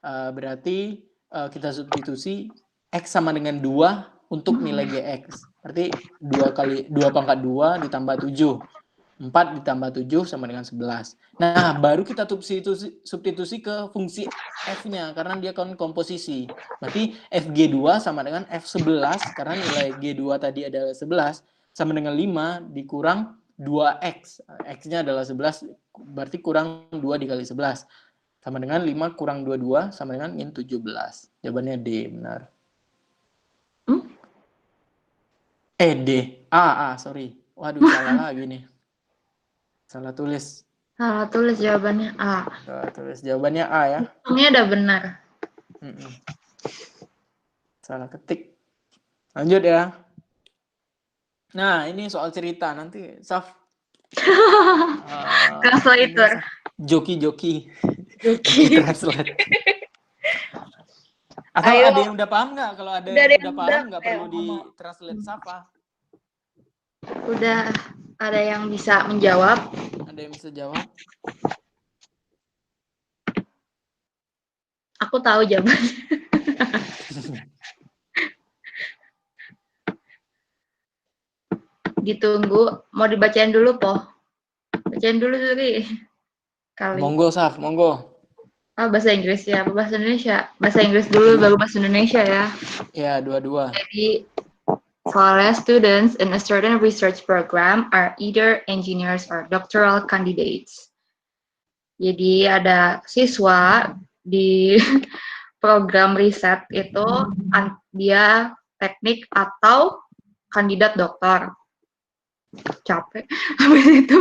berarti kita substitusi X sama dengan 2 untuk nilai GX. Berarti 2 pangkat 2 ditambah 7. 4 ditambah 7 sama dengan 11. Nah, baru kita substitusi ke fungsi F-nya, karena dia kan komposisi. Berarti FG2 sama dengan F11, karena nilai G2 tadi adalah 11, sama dengan 5 dikurang 2X. X-nya adalah 11, berarti kurang 2 dikali 11. Sama dengan 5 kurang 22, sama dengan min 17. Jawabannya D, benar. D. Sorry. Waduh, salah lagi nih. Salah tulis. Salah tulis jawabannya A. Salah tulis jawabannya A ya. Ini udah benar. Salah ketik. Lanjut ya. Nah, ini soal cerita nanti, Saf. Translator. Joki translate. Atau Ayo. ada yang udah paham nggak? Kalau ada yang udah paham nggak perlu di translate Safa. Udah ada yang bisa menjawab? Ada yang bisa jawab? Aku tahu jawabannya. Ditunggu. Mau dibacain dulu, Po? Bacain dulu, Suri. Kali. Monggo, Saf. Monggo. Bahasa Inggris ya. Bahasa Indonesia. Bahasa Inggris dulu, baru bahasa Indonesia ya. Ya, dua-dua. Jadi, soalnya students in a certain research program are either engineers or doctoral candidates. Jadi, ada siswa di program riset itu, dia teknik atau kandidat dokter. Capek. Habis itu,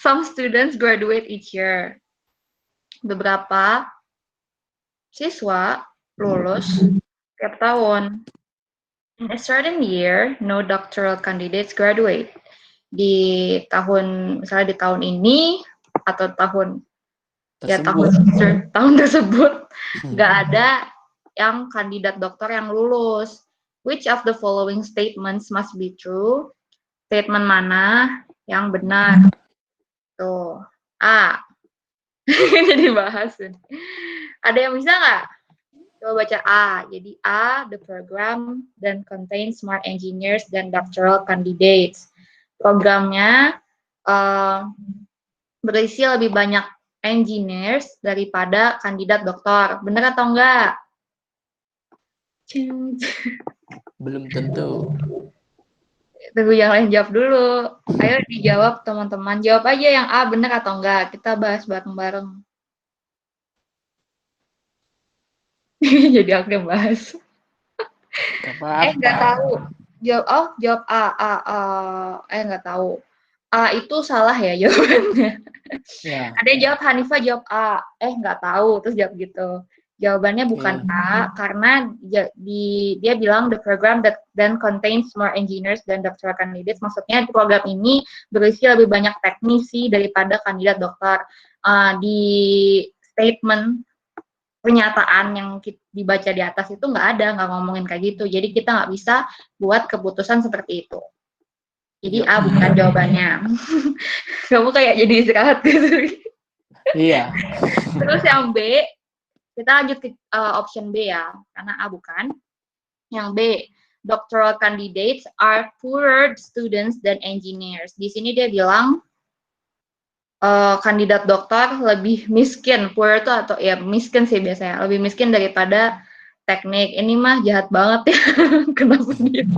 some students graduate each year. Beberapa siswa lulus tiap tahun. In a certain year, no doctoral candidates graduate. Di tahun, misalnya di tahun ini atau tahun tersebut nggak ada yang kandidat dokter yang lulus. Which of the following statements must be true? Statement mana yang benar? Tuh, A. Ini dibahas. Ada yang bisa nggak? Coba baca A. Jadi A, the program then contains smart engineers dan doctoral candidates. Programnya berisi lebih banyak engineers daripada kandidat dokter. Benar atau enggak? Belum tentu. Tunggu yang lain jawab dulu. Ayo dijawab teman-teman. Jawab aja yang A benar atau enggak. Kita bahas bareng-bareng. Jadi aku yang bahas. Apa-apa. Enggak tahu. Jawab A. Enggak tahu. Itu salah ya jawabannya. Ya, Ada yang jawab Hanifah jawab A, nggak tahu, terus jawab gitu. Jawabannya bukan oke. A, karena dia bilang the program that then contains more engineers than doctoral candidates. Maksudnya program ini berisi lebih banyak teknisi daripada kandidat dokter. Di statement pernyataan yang dibaca di atas itu nggak ngomongin kayak gitu. Jadi kita nggak bisa buat keputusan seperti itu. Jadi Yuk. A bukan jawabannya. Kamu kayak jadi istirahat gitu. Iya. Terus yang B, kita lanjut ke option B ya, karena A bukan. Yang B, doctoral candidates are poorer students than engineers. Di sini dia bilang kandidat dokter lebih miskin, poor itu atau ya miskin sih biasanya, lebih miskin daripada teknik. Ini mah jahat banget ya, kenapa dia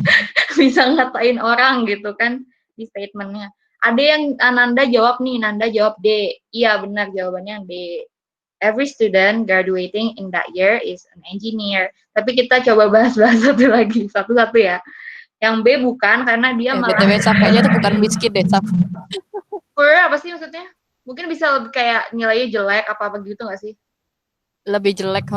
bisa ngatain orang gitu kan di statementnya. Ada yang Nanda jawab nih, Nanda jawab D. Iya benar jawabannya D. Every student graduating in that year is an engineer. Tapi kita coba bahas-bahas satu-satu ya. Yang B bukan, karena dia malah BTW capeknya tuh bukan miskin deh, poor apa sih maksudnya? Mungkin bisa lebih kayak nilainya jelek apa begitu nggak sih? lebih jelek,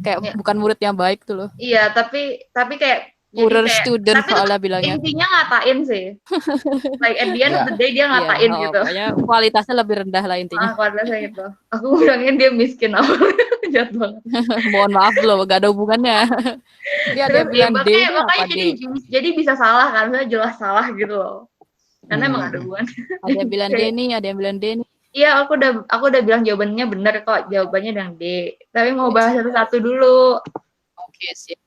kayak Ya. bukan murid yang baik tuh loh. Iya, tapi kayak Poorer kayak, student tapi soalnya bilangnya. intinya ngatain sih. Like at the end of Ya. the day dia ngatain gitu. Pokoknya kualitasnya lebih rendah lah intinya. Kualitasnya gitu. Aku bilangin dia miskin awalnya. Jahat banget. Mohon maaf loh, gak ada hubungannya. Dia ada Terus yang bilang D ini makanya apa D? jadi bisa salah kan, saya jelas salah gitu loh. Karena emang ada hubungan. Ada yang bilang D nih, ada yang bilang D nih. Iya, aku udah bilang jawabannya benar kok. Jawabannya yang D. Tapi mau bahas satu-satu dulu. Oke, sih.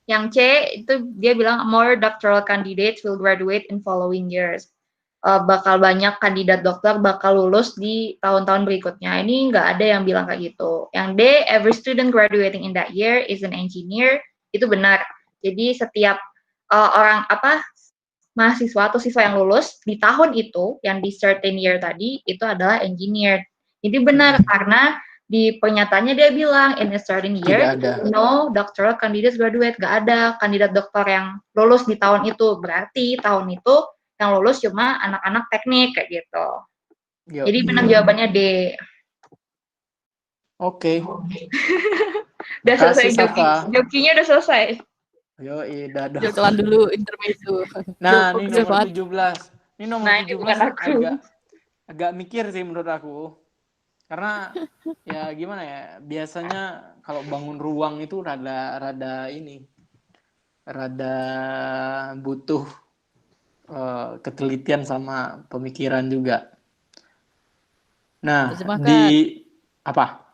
Yang C itu dia bilang more doctoral candidates will graduate in following years. Bakal banyak kandidat dokter bakal lulus di tahun-tahun berikutnya. Ini nggak ada yang bilang kayak gitu. Yang D, every student graduating in that year is an engineer. Itu benar. Jadi setiap mahasiswa atau siswa yang lulus di tahun itu, yang di certain year tadi, itu adalah engineer. Jadi benar, karena di pernyataannya dia bilang, in a certain year, no doctoral candidates graduate. Gak ada kandidat dokter yang lulus di tahun itu. Berarti tahun itu yang lulus cuma anak-anak teknik, kayak gitu. Yo. Jadi benar jawabannya D. Oke. Udah selesai Safa. jokinya udah selesai. Yo, dong. Jalan dulu intermezzo. Nah, ini nomor 17. Ini nomor Nah, ini 17 bukan aku. agak mikir sih menurut aku. Karena ya gimana ya, biasanya kalau bangun ruang itu rada butuh ketelitian sama pemikiran juga. Nah, apa?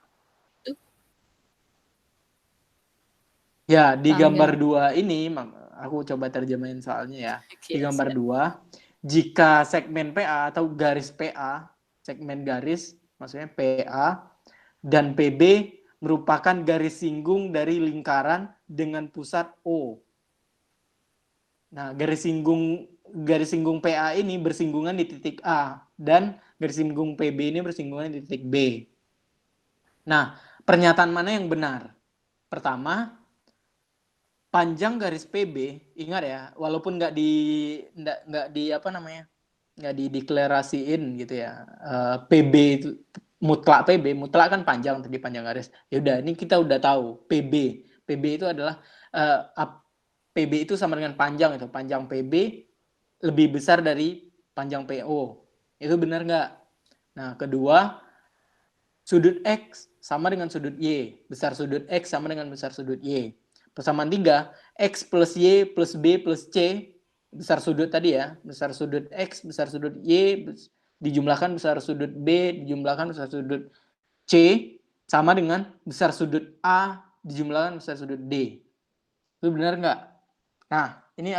Ya, di gambar 2 ini, aku coba terjemahin soalnya ya. Di gambar 2, jika segmen PA atau garis PA, segmen garis, maksudnya PA, dan PB merupakan garis singgung dari lingkaran dengan pusat O. Nah, garis singgung PA ini bersinggungan di titik A, dan garis singgung PB ini bersinggungan di titik B. Nah, pernyataan mana yang benar? Pertama, panjang garis PB, ingat ya, walaupun nggak dideklarasiin gitu ya, PB itu mutlak kan panjang tadi, panjang garis. Ya udah, ini kita udah tahu PB itu adalah PB itu sama dengan panjang itu, panjang PB lebih besar dari panjang PO. Itu benar nggak? Nah, kedua, sudut X sama dengan sudut Y, besar sudut X sama dengan besar sudut Y. Persamaan 3, X plus Y plus B plus C, besar sudut tadi ya, besar sudut X, besar sudut Y, dijumlahkan besar sudut B, dijumlahkan besar sudut C, sama dengan besar sudut A, dijumlahkan besar sudut D. Itu benar nggak? Nah, ini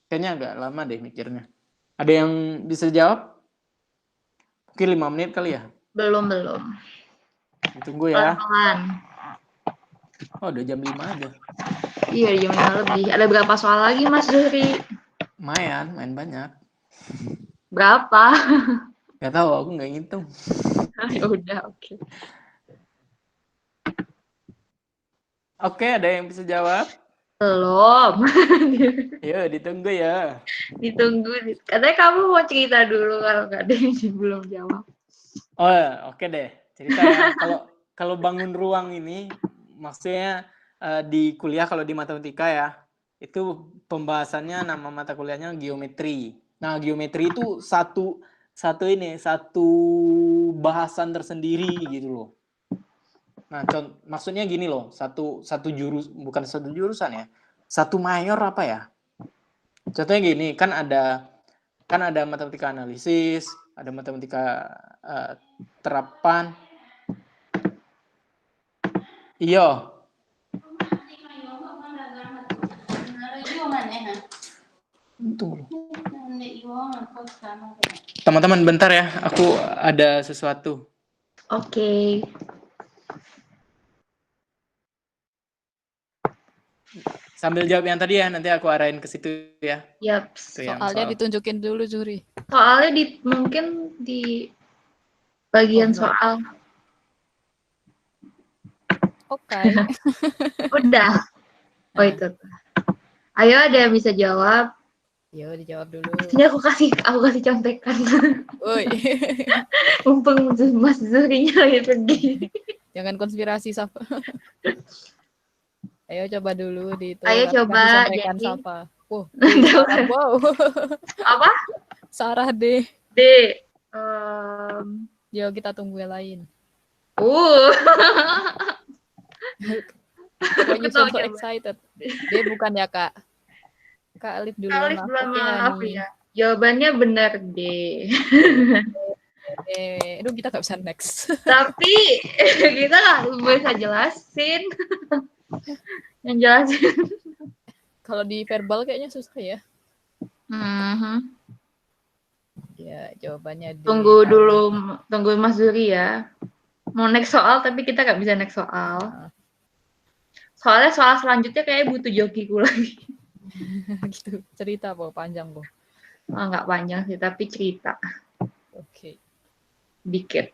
kayaknya agak lama deh mikirnya. Ada yang bisa jawab? Mungkin 5 menit kali ya? Belum. Tunggu ya. Pelan-pelan. Oh, udah jam 5 aja. Iya, jam 5 lebih. Ada berapa soal lagi, Mas Zuhri? Main banyak. Berapa? Gak tahu, aku nggak ngitung. Ya udah, oke. Oke, ada yang bisa jawab? Belum. Ya, ditunggu ya. Ditunggu. Katanya kamu mau cerita dulu kalau nggak ada yang belum jawab. Oh, oke deh. Cerita ya. Kalau bangun ruang ini maksudnya di kuliah kalau di matematika ya, itu pembahasannya nama mata kuliahnya geometri. Nah, geometri itu satu bahasan tersendiri gitu loh. Nah, maksudnya gini loh, bukan satu jurusan ya. Satu mayor apa ya? Contohnya gini, kan ada matematika analisis, ada matematika terapan. Iya. Tunggu. Teman-teman bentar ya, aku ada sesuatu. Oke. Sambil jawab yang tadi ya, nanti aku arahin ke situ ya. Yap. Itu yang Soalnya soal. ditunjukin dulu Zuri. Soalnya mungkin di bagian enggak. soal. Oke. Udah. Oh itu. Ayo ada yang bisa jawab. Yo, dijawab dulu. Ini aku kasih contekan. Woi. Mumpung Mas Zurinya lagi pergi. Jangan konspirasi, Saf. Ayo coba dulu dihitung. Ayo coba, Kasih contekan jadi- Safa. Sarah, wow. Apa? Sarah deh. D. Yo, kita tunggu yang lain. Why you so Coba. excited? Dia bukan ya, Kak? Kak Alif duluan. Alif belum maaf nih. ya. Jawabannya benar D. Aduh, kita nggak bisa next. Tapi kita nggak bisa jelasin. Yang jelasin. Kalau di verbal kayaknya susah ya. Ya, jawabannya D. Tunggu Mas Zuri ya. Mau next soal tapi kita nggak bisa next soal. Soalnya soal selanjutnya kayak butuh jokiku lagi. Gitu. Cerita po, panjang po. Nggak panjang sih, tapi cerita. Oke. Dikit.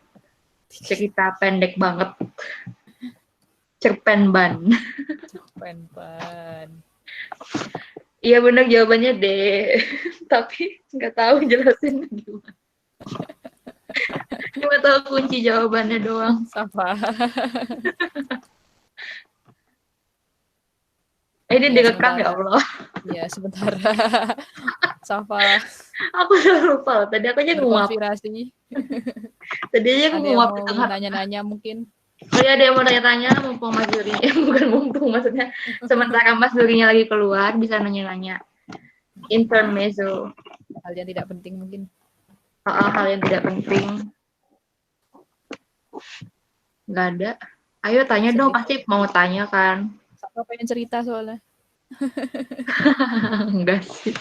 Cerita pendek banget. Cerpen ban. Pen. Iya benar jawabannya D. Tapi nggak tahu jelasin gimana. Cuma tahu kunci jawabannya doang. Safa. Ini Ya, direkam sementara. ya Allah. Ya, sebentar. Safa. Aku udah lupa loh. Tadi aku aja nguap. Berkonspirasi. Tadi aja Ada aku yang nguap mau di tengah. nanya-nanya mungkin. Oh ya, ada yang mau tanya-tanya, mumpung Mas Zuri. Bukan mumpung, maksudnya sementara Mas Zurinya lagi keluar, bisa nanya-nanya. Intermezzo. Hal yang tidak penting mungkin. Hal yang tidak penting. Nggak ada. Ayo tanya dong, pasti mau tanya kan. Safa pengen cerita soalnya. Enggak sih.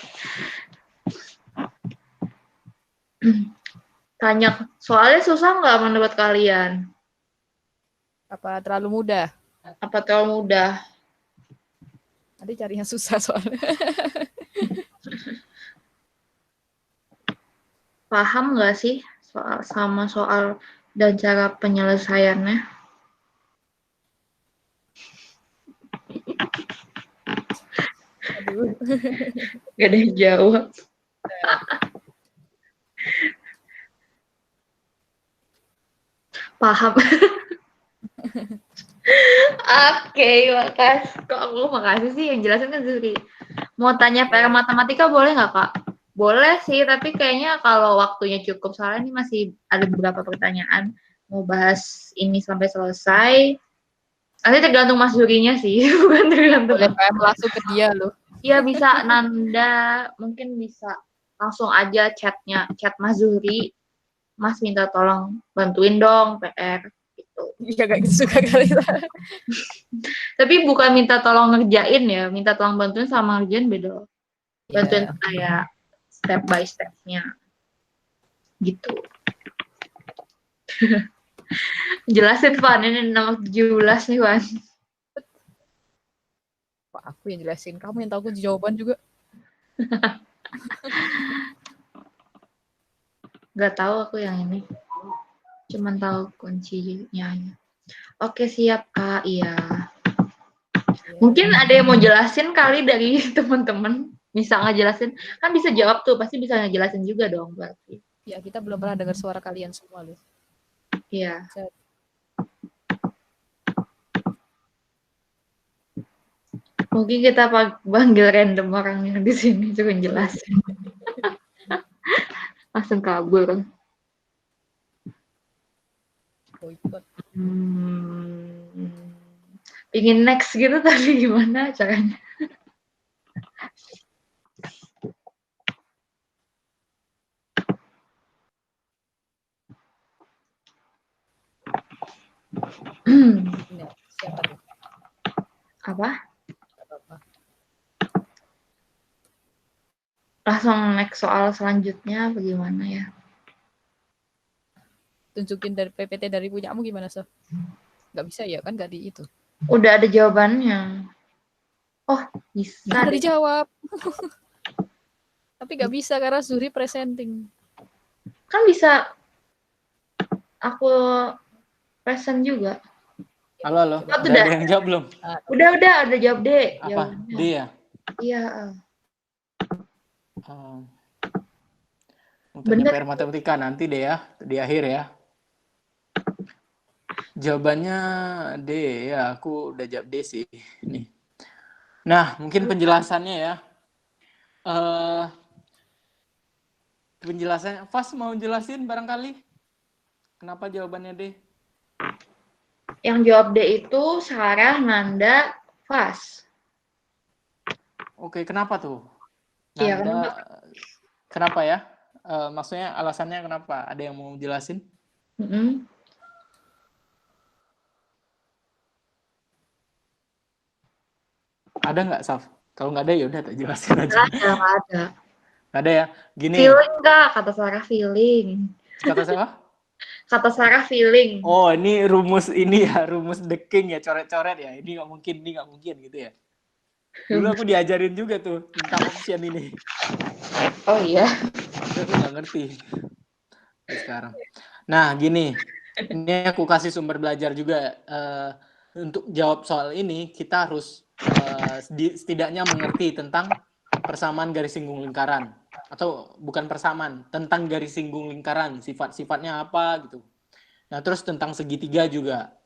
Tanya, soalnya susah nggak menurut kalian? Apa terlalu mudah? Apa terlalu mudah? Nanti cari yang susah soalnya. Paham nggak sih soal dan cara penyelesaiannya? Aduh. Gak ada yang jawab. Paham. Oke, makasih. Kok aku makasih sih yang jelasin kan Zuri. Mau tanya PR matematika boleh nggak Kak? Boleh sih, tapi kayaknya kalau waktunya cukup, soalnya ini masih ada beberapa pertanyaan. Mau bahas ini sampai selesai. Nanti tergantung Mas Zurinya sih, bukan tergantung. Boleh PM langsung ke dia loh. Iya bisa Nanda, mungkin bisa langsung aja chat Mas Zuri. Mas minta tolong bantuin dong PR gitu. Iya gak gitu suka kali. Tapi bukan minta tolong ngerjain ya, minta tolong bantuin sama ngerjain beda. Bantuin kayak step by step-nya. Gitu. Jelasin Van, ini nomor 17 nih Van. Pak, aku yang jelasin, kamu yang tahu kunci jawaban juga. Gak tahu aku yang ini. Cuman tahu kuncinya aja. Oke, siap Kak. Iya. Mungkin ada yang mau jelasin kali dari teman-teman. Bisa ngejelasin. Kan bisa jawab tuh. Pasti bisa ngejelasin juga dong berarti. Ya, kita belum pernah dengar suara kalian semua loh. Iya. Set. Mungkin kita panggil random orang yang di sini juga jelasin. Langsung kabur. Boykot. Pingin next gitu tapi gimana caranya? Ini, siapa tuh? Apa? Gak apa-apa. Langsung next soal selanjutnya bagaimana ya? Tunjukin dari PPT dari punyamu gimana, Sof? Gak bisa ya, kan gak di itu. Udah ada jawabannya. Oh, bisa. Gak deh. dijawab. Tapi gak bisa karena Zuri presenting. Kan bisa aku present juga. Halo. Oh, Udah ada yang jawab belum? Udah ada jawab D. Apa? Jawabannya. D ya? Iya. Mau tanya Bener. PR matematika nanti deh ya, di akhir ya. Jawabannya D ya, aku udah jawab D sih. Nih. Nah, mungkin penjelasannya ya. Penjelasannya, Fas mau jelasin barangkali? Kenapa jawabannya D? Yang jawab D itu Sarah, Nanda, Fas. Oke, kenapa tuh? Iya, Nanda, kenapa ya? Maksudnya alasannya kenapa? Ada yang mau jelasin? Ada nggak, Saf? Kalau nggak ada ya udah tak jelasin aja. Nggak ada. Nggak ada ya? Gini. Feeling Kak, kata Sarah feeling. Kata siapa? Kata Sarah feeling. Oh, ini rumus ini ya, rumus the king ya, coret-coret ya. Ini nggak mungkin gitu ya. Dulu aku diajarin juga tuh tentang option ini. Oh iya. Tapi aku nggak ngerti sekarang. Nah, gini. Ini aku kasih sumber belajar juga. Untuk jawab soal ini, kita harus setidaknya mengerti tentang persamaan garis singgung lingkaran. Atau bukan persamaan, tentang garis singgung lingkaran. Sifat-sifatnya apa gitu. Nah, terus tentang segitiga juga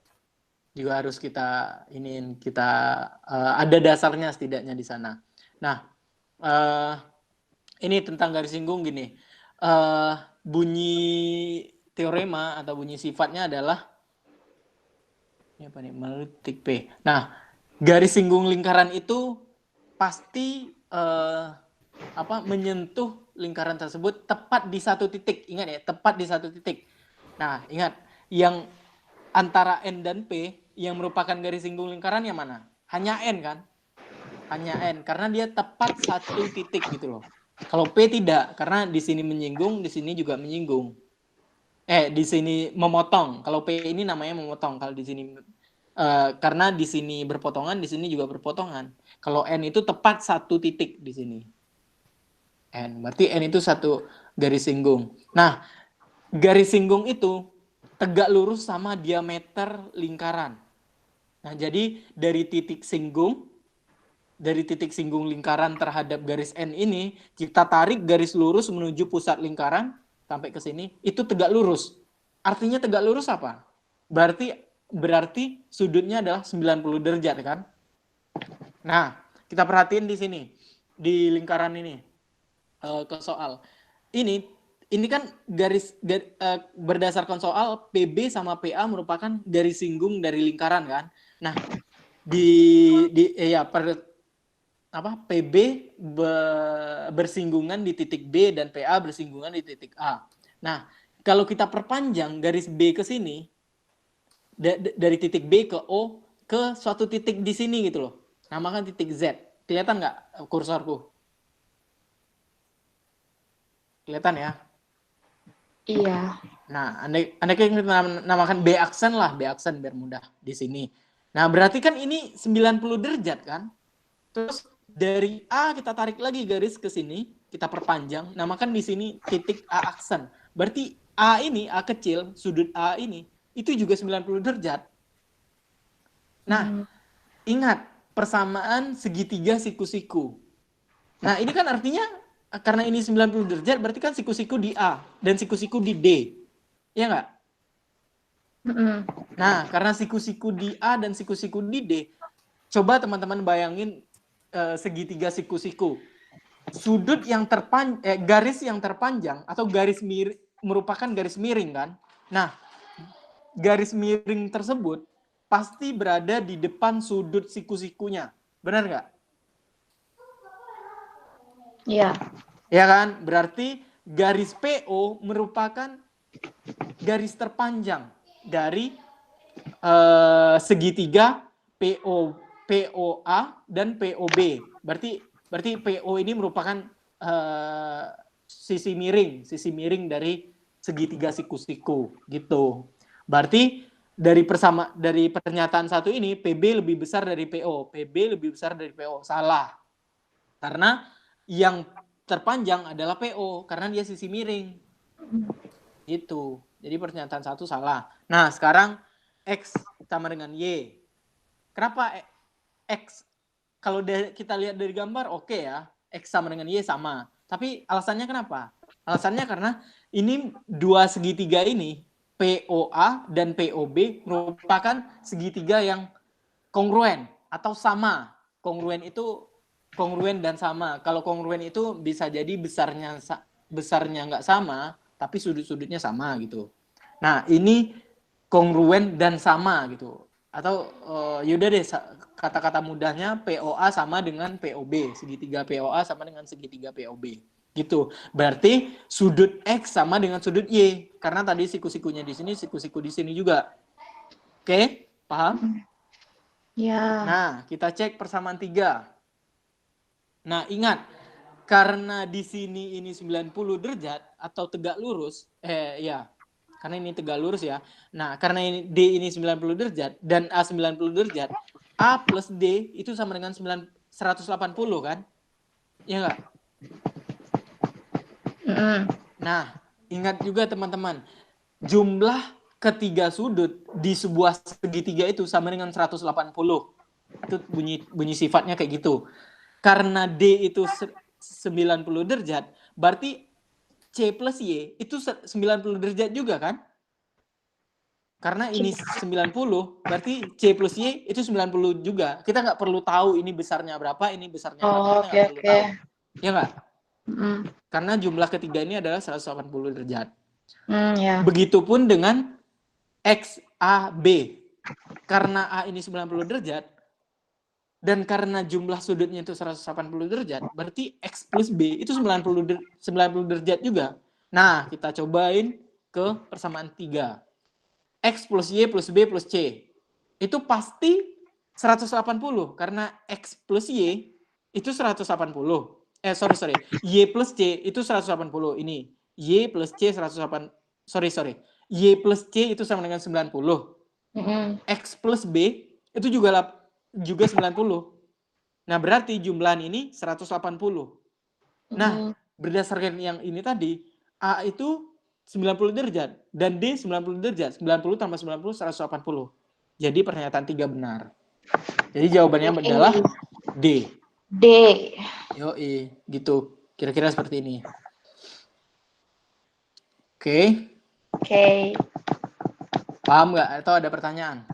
harus kita ada dasarnya setidaknya di sana. Nah, ini tentang garis singgung gini. Bunyi teorema atau bunyi sifatnya adalah ini apa nih? Menurut titik P. Nah, garis singgung lingkaran itu pasti menyentuh lingkaran tersebut tepat di satu titik. Ingat ya, tepat di satu titik. Nah, ingat yang antara N dan P yang merupakan garis singgung lingkaran yang mana? Hanya N kan? Hanya N karena dia tepat satu titik gitu loh. Kalau P tidak, karena di sini menyinggung, di sini juga menyinggung. Di sini memotong. Kalau P ini namanya memotong. Kalau di sini karena di sini berpotongan, di sini juga berpotongan. Kalau N itu tepat satu titik di sini. N, berarti N itu satu garis singgung. Nah, garis singgung itu tegak lurus sama diameter lingkaran. Nah, jadi dari titik singgung lingkaran terhadap garis N ini, kita tarik garis lurus menuju pusat lingkaran sampai ke sini, itu tegak lurus. Artinya tegak lurus apa? Berarti sudutnya adalah 90 derajat kan? Nah, kita perhatiin di sini, di lingkaran ini, ke soal. Ini kan berdasarkan soal PB sama PA merupakan garis singgung dari lingkaran kan? Nah, PB bersinggungan di titik B dan PA bersinggungan di titik A. Nah, kalau kita perpanjang garis B ke sini, dari titik B ke O ke suatu titik di sini gitu loh. Namakan titik Z. Kelihatan nggak kursorku? Kelihatan ya? Iya. Nah, andai kita namakan B aksen lah, B aksen biar mudah di sini. Nah, berarti kan ini 90 derajat kan? Terus dari A kita tarik lagi garis ke sini, kita perpanjang, namakan di sini titik A aksen. Berarti A ini, A kecil, sudut A ini, itu juga 90 derajat. Nah, ingat, persamaan segitiga siku-siku. Nah, ini kan artinya karena ini 90 derajat berarti kan siku-siku di A dan siku-siku di D. Iya nggak? Nah, karena siku-siku di A dan siku-siku di D, coba teman-teman bayangin segitiga siku-siku. Sudut yang garis yang terpanjang atau garis miring merupakan garis miring kan? Nah, garis miring tersebut pasti berada di depan sudut siku-sikunya. Benar nggak? Iya. Ya kan? Berarti garis PO merupakan garis terpanjang dari segitiga POA dan POB. Berarti PO ini merupakan sisi miring dari segitiga siku-siku gitu. Berarti dari pernyataan satu ini PB lebih besar dari PO, PB lebih besar dari PO. Salah. Karena yang terpanjang adalah PO karena dia sisi miring. Gitu. Jadi pernyataan satu salah. Nah, sekarang X sama dengan Y. Kenapa X? Kalau kita lihat dari gambar oke ya, X sama dengan Y sama. Tapi alasannya kenapa? Alasannya karena ini dua segitiga ini, POA dan POB merupakan segitiga yang kongruen atau sama. Kongruen itu kongruen dan sama. Kalau kongruen itu bisa jadi besarnya nggak sama, tapi sudut-sudutnya sama gitu. Nah, ini kongruen dan sama gitu. Atau yaudah deh, kata-kata mudahnya POA sama dengan POB. Segitiga POA sama dengan segitiga POB. Gitu. Berarti sudut X sama dengan sudut Y. Karena tadi siku-sikunya di sini, siku-siku di sini juga. Oke? Paham? Ya. Nah, kita cek persamaan 3. Nah, ingat. Karena di sini ini 90 derajat atau tegak lurus, karena ini tegak lurus ya. Nah, karena ini D ini 90 derajat dan A 90 derajat, A plus D itu sama dengan 180 kan? Iya nggak? Nah, ingat juga teman-teman, jumlah ketiga sudut di sebuah segitiga itu sama dengan 180. Itu bunyi sifatnya kayak gitu. Karena D itu 90 derajat, berarti C plus Y itu 90 derajat juga kan? Karena ini 90, berarti C plus Y itu 90 juga. Kita nggak perlu tahu ini besarnya berapa, ini besarnya berapa, kita nggak perlu tahu. Ya nggak? Karena jumlah ketiga ini adalah 180 derajat. Ya. Begitupun dengan XAB. Karena A ini 90 derajat, dan karena jumlah sudutnya itu 180 derajat, berarti X plus B itu 90 derajat juga. Nah, kita cobain ke persamaan 3. X plus Y plus B plus C. Itu pasti 180, karena X plus Y itu 180. Y plus C itu 180. Ini. Y plus C 180. Y plus C itu sama dengan 90. X plus B itu juga 90. Nah, berarti jumlah ini 180. Nah, berdasarkan yang ini tadi, A itu 90 derajat dan D 90 derajat. 90 tambah 90 180. Jadi pernyataan 3 benar. Jadi jawabannya adalah D. D. Yoi, gitu. Kira-kira seperti ini. Oke. Paham nggak? Atau ada pertanyaan?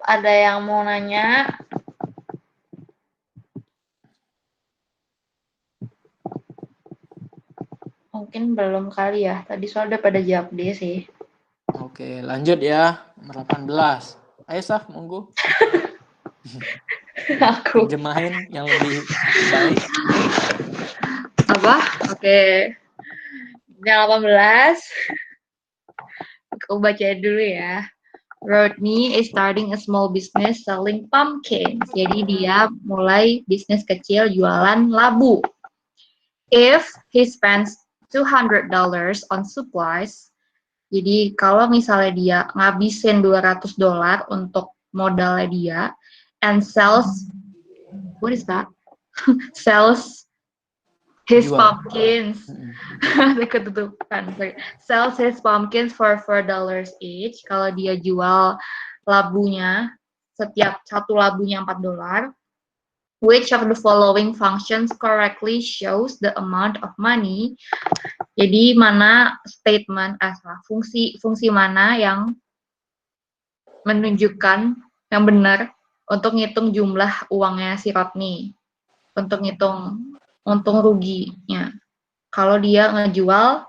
Ada yang mau nanya? Mungkin belum kali ya. Tadi soal udah pada jawab D sih. Oke, lanjut ya. Nomor 18. Ayo, Saf, monggo. Aku. Jemahin yang lebih baik. Apa? Oke. Yang 18. Aku baca dulu ya. Rodney is starting a small business selling pumpkins. Jadi dia mulai bisnis kecil jualan labu. If he spends $200 on supplies, jadi kalau misalnya dia ngabisin $200 untuk modalnya dia, and sells, what is that? Sells his pumpkins. Sells his pumpkins for $4 each. Kalau dia jual labunya setiap satu labunya $4. Which of the following functions correctly shows the amount of money? Jadi mana statement fungsi mana yang menunjukkan yang benar untuk ngitung jumlah uangnya si Rodney, untuk ngitung untung ruginya. Kalau dia ngejual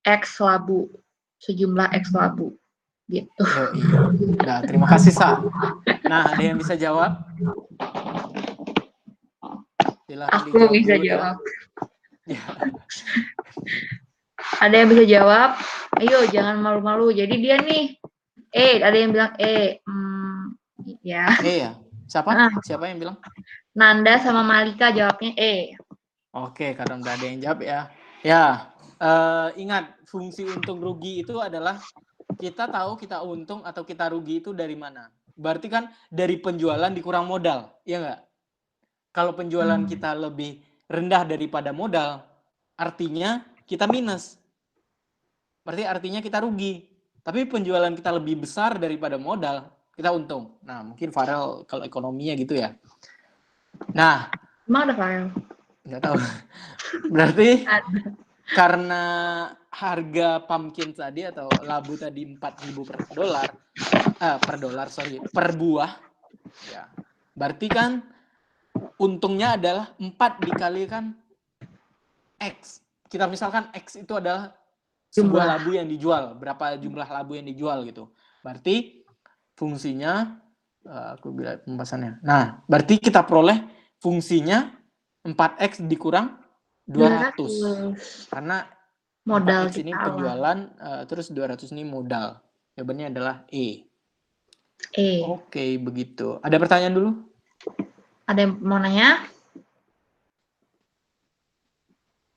X labu, sejumlah X labu, gitu. Nah, terima kasih, Sa. Nah, ada yang bisa jawab? Silahkan Aku dijawab bisa dulu, jawab. Ya. Ada yang bisa jawab? Ayo, jangan malu-malu. Jadi dia nih, ada yang bilang ya. Ya. Siapa? Siapa yang bilang? Nanda sama Malika jawabnya Oke, karena udah ada yang jawab ya. Ya, ingat fungsi untung rugi itu adalah kita tahu kita untung atau kita rugi itu dari mana. Berarti kan dari penjualan dikurang modal, ya nggak? Kalau penjualan kita lebih rendah daripada modal, artinya kita minus. Berarti artinya kita rugi. Tapi penjualan kita lebih besar daripada modal, kita untung. Nah, mungkin Farel kalau ekonominya gitu ya. Nah, emang ada Farel? Nggak tahu. Berarti karena harga pumpkin tadi atau labu tadi 4.000 per buah, ya. Berarti kan untungnya adalah 4 dikalikan X. Kita misalkan X itu adalah sebuah labu yang dijual, berapa jumlah labu yang dijual gitu. Berarti fungsinya, aku bilang pembahasannya. Nah, berarti kita peroleh fungsinya 4X dikurang 200. Karena modal 4X ini penjualan, terus 200 ini modal. Jawabannya adalah E. Oke, begitu. Ada pertanyaan dulu? Ada yang mau nanya?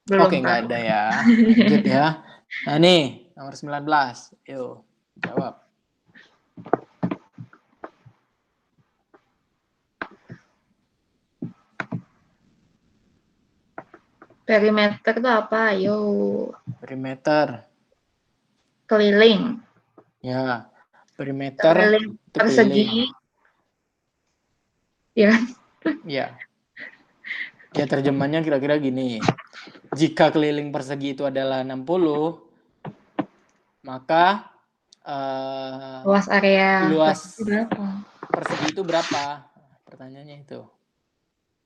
Belum. Oke, nggak ada ya. Lanjut ya. Nah, nih, nomor 19. Yuk, jawab. Perimeter itu apa? Ayo. Perimeter. Keliling. Ya, perimeter Keliling persegi. Ya. Ya. Ya, terjemahnya kira-kira gini. Jika keliling persegi itu adalah 60, maka luas area berapa? Persegi itu berapa? Pertanyaannya itu.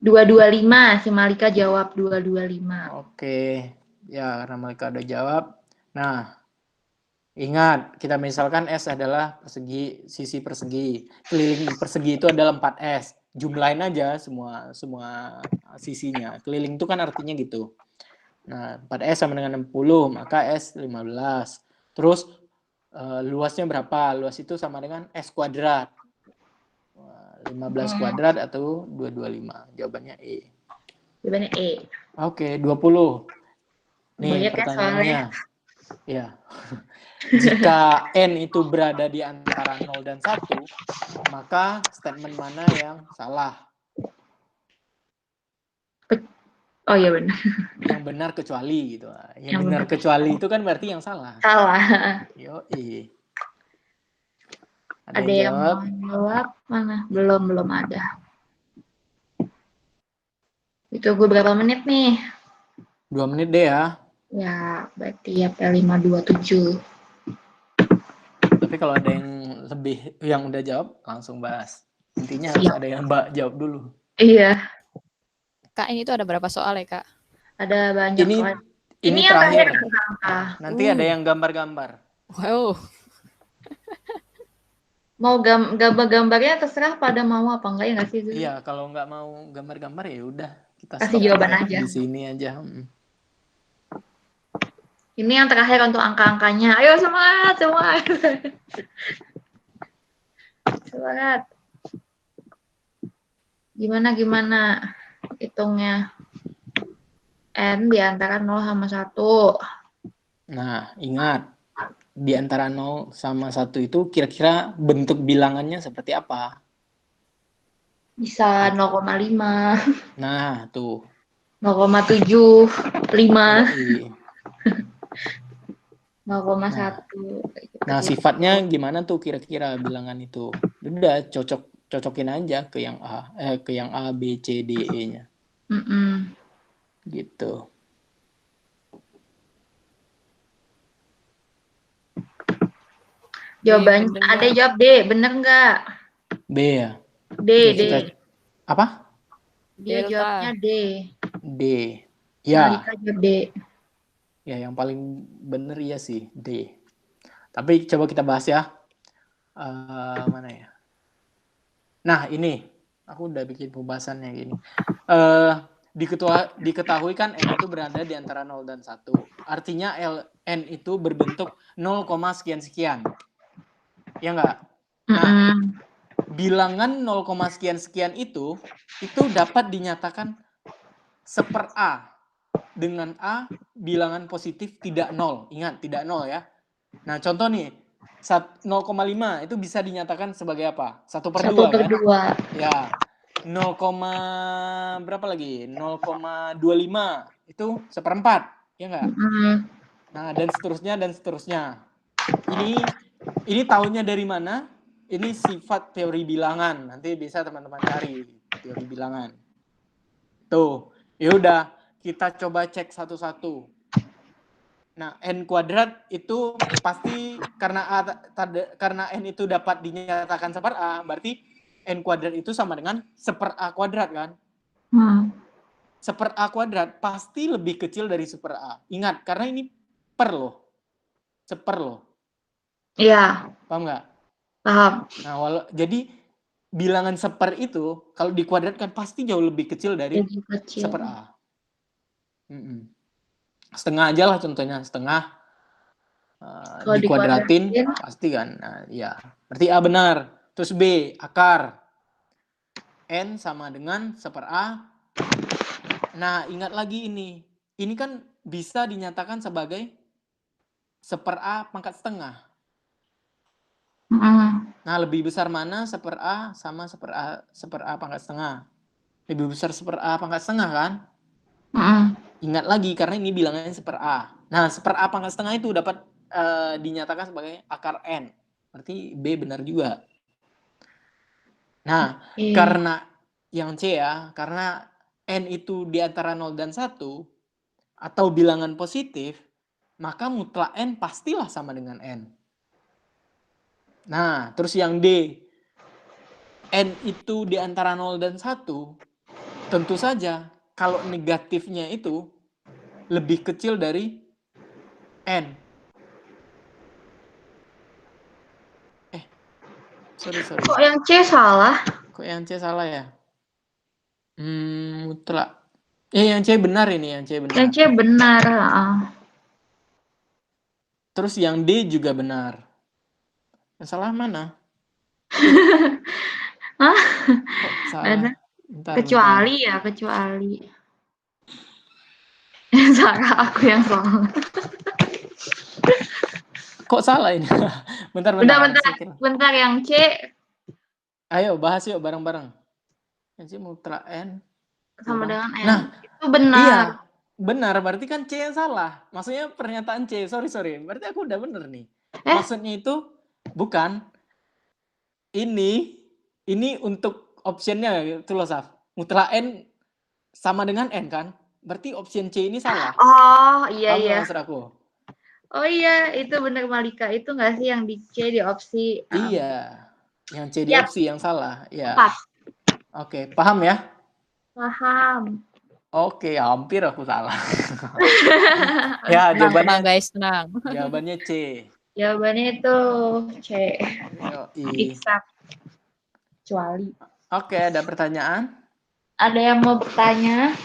225, si Malika jawab 225. Oke. Ya, karena Malika udah jawab. Nah, ingat, kita misalkan S adalah persegi, sisi persegi. Keliling persegi itu adalah 4S. Jumlahin aja semua sisinya. Keliling itu kan artinya gitu. Nah, 4S sama dengan 60, maka S 15. Terus luasnya berapa? Luas itu sama dengan S kuadrat. 15 kuadrat atau 225. Jawabannya E. Jawabannya E. Oke, 20. Nih banyak pertanyaannya. Ya. Jika N itu berada di antara 0 dan 1, maka statement mana yang salah? Oh iya benar. Yang benar kecuali gitu. Yang benar kecuali itu kan berarti yang salah. Salah. Yoi. Ada yang mau jawab? Mana? Belum ada. Itu gue berapa menit nih? 2 menit deh ya. Ya, berarti ya 527. Tapi kalau ada yang lebih yang udah jawab, langsung bahas. Intinya harus ada yang Mbak jawab dulu. Iya. Kak, ini tuh ada berapa soal ya, Kak? Ada banyak. Ini yang terakhir. Nanti ada yang gambar-gambar. Wow. Mau gambar-gambarnya terserah pada mau apa enggak ya nggak sih? Iya, kalau nggak mau gambar-gambar ya udah kita kasih jawaban aja. Di sini aja. Ini yang terakhir untuk angka-angkanya. Ayo semangat. Semangat. Gimana hitungnya? N di antara 0 sama 1. Nah, ingat. Di antara 0 sama 1 itu kira-kira bentuk bilangannya seperti apa? Bisa 0,5. Nah, tuh. 0,75. 0,1. Nah, sifatnya gimana tuh kira-kira bilangan itu? Udah cocok cocokin aja ke yang A, B, C, D, E-nya. Gitu. Jawabannya bener ada, nggak? jawab D, bener nggak? B ya. D, Oke, D. apa? Dia jawabnya D. D. Ya. Malika jawab D. Ya, yang paling bener iya sih, D. Tapi coba kita bahas ya. Mana ya? Nah, ini. Aku udah bikin pembahasannya gini. Diketahui kan N itu berada di antara 0 dan 1. Artinya N itu berbentuk 0, sekian-sekian. Ya nggak? Nah, bilangan 0, sekian-sekian itu dapat dinyatakan seper A. Dengan A, bilangan positif tidak 0. Ingat, tidak 0 ya. Nah, contoh nih, 0,5 itu bisa dinyatakan sebagai apa? 1/2 kan? 1/2. Ya. 0, berapa lagi? 0,25 itu 1/4. Ya nggak? Nah, dan seterusnya. Ini tahunya dari mana? Ini sifat teori bilangan. Nanti bisa teman-teman cari teori bilangan. Tuh, yaudah. Kita coba cek satu-satu. Nah, N kuadrat itu pasti karena N itu dapat dinyatakan seper A, berarti N kuadrat itu sama dengan seper A kuadrat kan? Seper A kuadrat pasti lebih kecil dari seper A. Ingat, karena ini per loh. Seper loh. Iya. Paham nggak? Paham. Nah, jadi bilangan seper itu kalau dikuadratkan pasti jauh lebih kecil dari seper A. Setengah aja lah contohnya, setengah dikuadratin pasti kan. Nah, ya. Berarti A benar. Terus B, akar N sama dengan seper A. Nah, ingat lagi ini. Ini kan bisa dinyatakan sebagai seper A pangkat setengah. Nah, lebih besar mana seper A sama seper A pangkat setengah? Lebih besar seper A pangkat setengah kan? Ingat lagi, karena ini bilangannya seper A. Nah, seper A pangkat setengah itu dapat dinyatakan sebagai akar N. Berarti B benar juga. Nah, karena yang C ya, karena N itu di antara 0 dan 1, atau bilangan positif, maka mutlak N pastilah sama dengan N. Nah, terus yang D, N itu di antara 0 dan 1, tentu saja kalau negatifnya itu lebih kecil dari N. Sorry. Kok yang C salah? Kok yang C salah ya? Mutlak. Yang C benar ini, yang C benar. Yang C benar. Terus yang D juga benar. Yang salah mana? Hah? Kok salah? Kecuali. Salah aku yang salah. Kok salah ini? Bentar. Bentar yang C. Ayo bahas yuk bareng-bareng. Yang C mutlak N sama dengan N. Nah, itu benar. Iya, benar. Berarti kan C yang salah. Maksudnya pernyataan C. Sorry. Berarti aku udah bener nih. Maksudnya itu bukan. Ini untuk optionnya itu loh, Saf. Mutlak N sama dengan N kan? Berarti option C ini salah. Oh, iya. Paham maksud aku? Oh iya, itu benar Malika. Itu nggak sih yang di C di opsi? Iya. Yang C di opsi yang salah. Ya. 4. Oke, paham ya? Paham. Oke, hampir aku salah. Ya, jawabannya guys, tenang. Jawabannya C. Jawabannya itu C. Except. Kecuali. Oke, ada pertanyaan? Ada yang mau bertanya?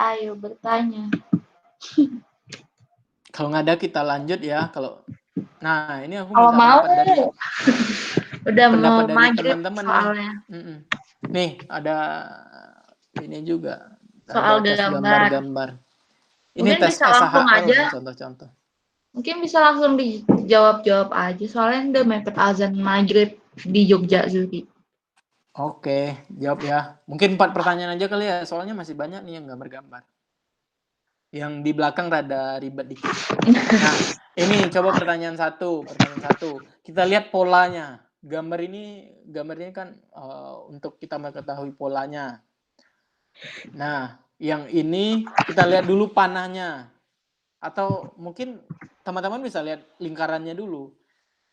Ayo bertanya. Kalau nggak ada kita lanjut ya. Nah ini aku kalau mau dari udah mau maghrib teman-teman soalnya. Nih ada ini juga soal gambar-gambar. Ini mungkin tes bisa langsung SHL aja. Contoh-contoh. Mungkin bisa langsung dijawab aja. Soalnya udah mepet azan maghrib di Jogja Zuri. Oke, jawab ya. Mungkin 4 pertanyaan aja kali ya. Soalnya masih banyak nih yang gambar-gambar. Yang di belakang rada ribet dikit. Nah, ini coba pertanyaan satu. Kita lihat polanya. gambar ini kan untuk kita mengetahui polanya. Nah, yang ini kita lihat dulu panahnya. Atau mungkin teman-teman bisa lihat lingkarannya dulu.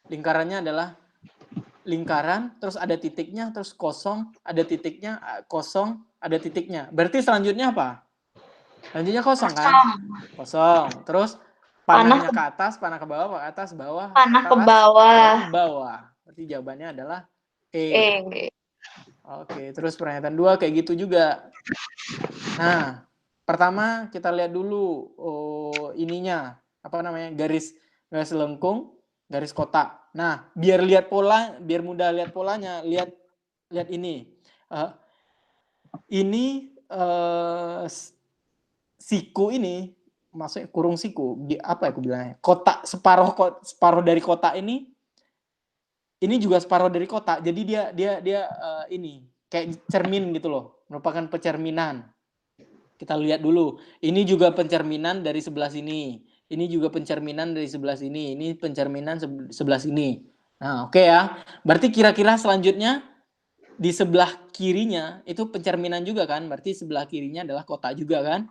Lingkarannya adalah lingkaran, terus ada titiknya, terus kosong, ada titiknya, kosong, ada titiknya. Berarti selanjutnya apa? Selanjutnya kosong kan? Kosong. Terus panahnya ke atas, panah ke bawah, ke atas, bawah, Panah ke atas, bawah. ke bawah. Berarti jawabannya adalah E. E. Oke, terus pernyataan 2 kayak gitu juga. Nah, pertama kita lihat dulu ininya, apa namanya? Garis lengkung, garis kotak. Nah, biar mudah lihat polanya, lihat ini. Ini siku ini, maksudnya kurung siku, apa ya aku bilangnya? Kotak separuh dari kotak ini juga separuh dari kotak. Jadi dia ini kayak cermin gitu loh, merupakan pencerminan. Kita lihat dulu. Ini juga pencerminan dari sebelah sini. Ini juga pencerminan dari sebelah sini. Ini pencerminan sebelah sini. Nah, oke ya. Berarti kira-kira selanjutnya di sebelah kirinya itu pencerminan juga kan? Berarti sebelah kirinya adalah kotak juga kan?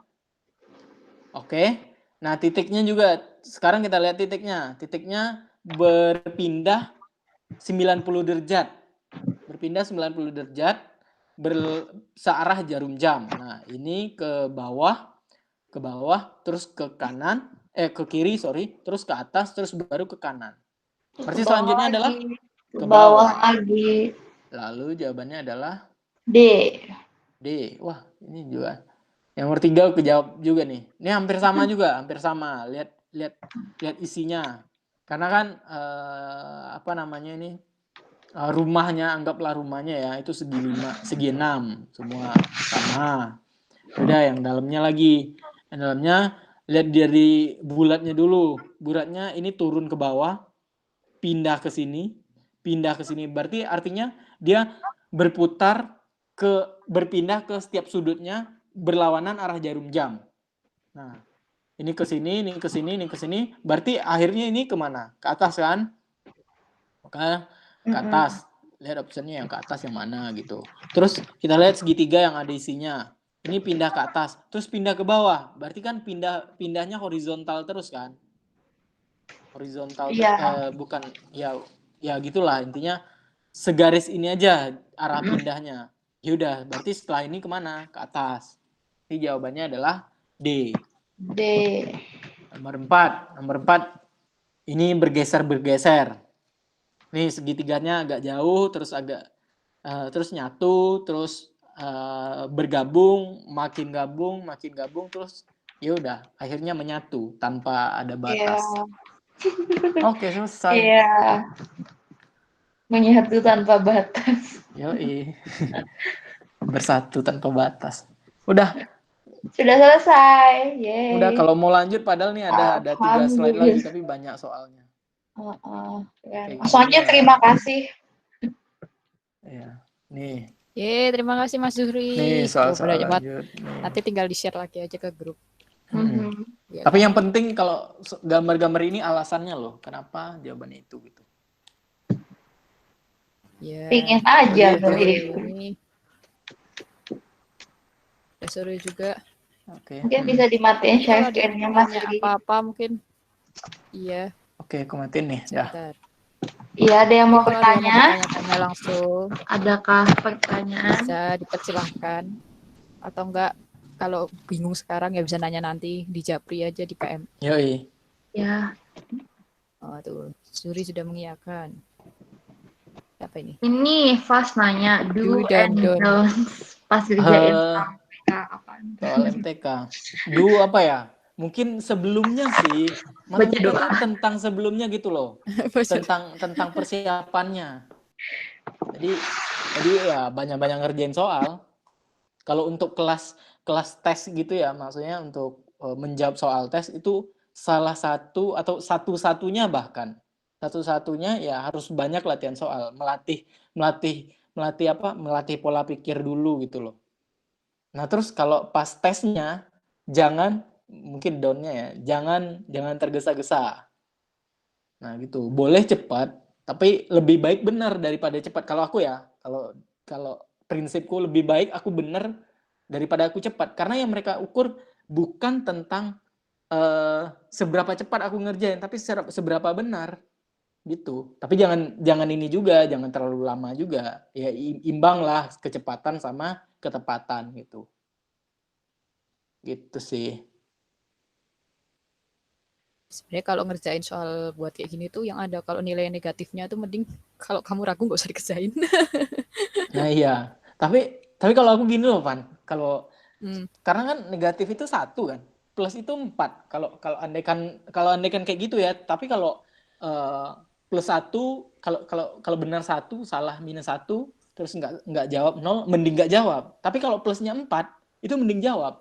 Oke. Nah, titiknya juga. Sekarang kita lihat titiknya. Titiknya berpindah 90 derajat. Berpindah 90 derajat searah jarum jam. Nah, ini ke bawah, terus ke kanan, ke kiri, terus ke atas, terus baru ke kanan. Berarti selanjutnya adalah ke bawah lagi. Lalu jawabannya adalah D. Wah, ini juga. Yang nomor 3 kejawab juga nih. Ini hampir sama juga, hampir sama. Lihat isinya. Karena kan apa namanya ini? Rumahnya, anggaplah rumahnya ya, itu segi 6, semua sama. Udah, yang dalamnya lagi. Yang dalamnya lihat dari bulatnya dulu. Bulatnya ini turun ke bawah, pindah ke sini. Berarti artinya dia berpindah ke setiap sudutnya berlawanan arah jarum jam. Nah, ini ke sini, ini ke sini, ini ke sini. Berarti akhirnya ini kemana? Ke atas kan? Maka ke atas. Lihat optionnya yang ke atas yang mana gitu. Terus kita lihat segitiga yang ada isinya. Ini pindah ke atas, terus pindah ke bawah. Berarti kan pindahnya horizontal terus kan? Horizontal, bukan ya gitulah intinya. Segaris ini aja arah pindahnya. Yaudah, berarti setelah ini kemana? Ke atas. Jadi jawabannya adalah D. Nomor 4. Ini bergeser. Nih segitiganya agak jauh, terus terus nyatu, terus bergabung, makin gabung, terus ya udah akhirnya menyatu tanpa ada batas. Oke, selesai. Iya. Menyatu tanpa batas. Yoi. Bersatu tanpa batas. Udah. Sudah selesai. Yeay. Udah, kalau mau lanjut padahal nih ada 3 slide lagi tapi banyak soalnya. Soalnya terima kasih. Iya. Nih. Terima kasih Mas Zuhri. Nih soal lanjut. Nanti tinggal di-share lagi aja ke grup. Tapi yang penting kalau gambar-gambar ini alasannya loh, kenapa jawabannya itu gitu. Ya. Pengen aja ini. Udah sore juga. Oke. Mungkin bisa dimatiin share screen-nya Mas. Apa mungkin? Iya. Oke, aku matiin nih. Ya. Iya, ada yang mau bertanya? Tanya langsung. Adakah pertanyaan? Bisa dipersilahkan. Atau enggak, kalau bingung sekarang ya bisa nanya nanti di Japri aja di PM. Yoi. Ya. Oh tuh, Suri sudah mengiyakan. Apa ini? Ini Fast nanya do and don'ts pas kerjain soal MTK. Do apa ya? Mungkin sebelumnya sih, maksudnya kan tentang sebelumnya gitu loh, tentang persiapannya. Jadi ya banyak ngerjain soal. Kalau untuk kelas tes gitu ya, maksudnya untuk menjawab soal tes itu salah satu atau satu-satunya bahkan satu-satunya ya harus banyak latihan soal, melatih pola pikir dulu gitu loh. Nah terus kalau pas tesnya mungkin down-nya ya, jangan tergesa-gesa. Nah gitu, boleh cepat, Tapi lebih baik benar daripada cepat. Kalau aku ya, kalau prinsipku lebih baik aku benar daripada aku cepat. Karena yang mereka ukur bukan tentang seberapa cepat aku ngerjain, tapi seberapa benar gitu. Tapi jangan ini juga, jangan terlalu lama juga. Ya imbang lah kecepatan sama ketepatan gitu. Gitu sih. Sebenarnya kalau ngerjain soal buat kayak gini tuh yang ada kalau nilai negatifnya tuh mending kalau kamu ragu nggak usah dikerjain. Nah iya. Tapi kalau aku gini loh, Van. Karena kan negatif itu 1 kan. Plus itu 4. Kalau andaikan kayak gitu ya. Tapi kalau plus 1, kalau benar 1, salah minus 1, terus nggak jawab 0, mending nggak jawab. Tapi kalau plusnya 4, itu mending jawab.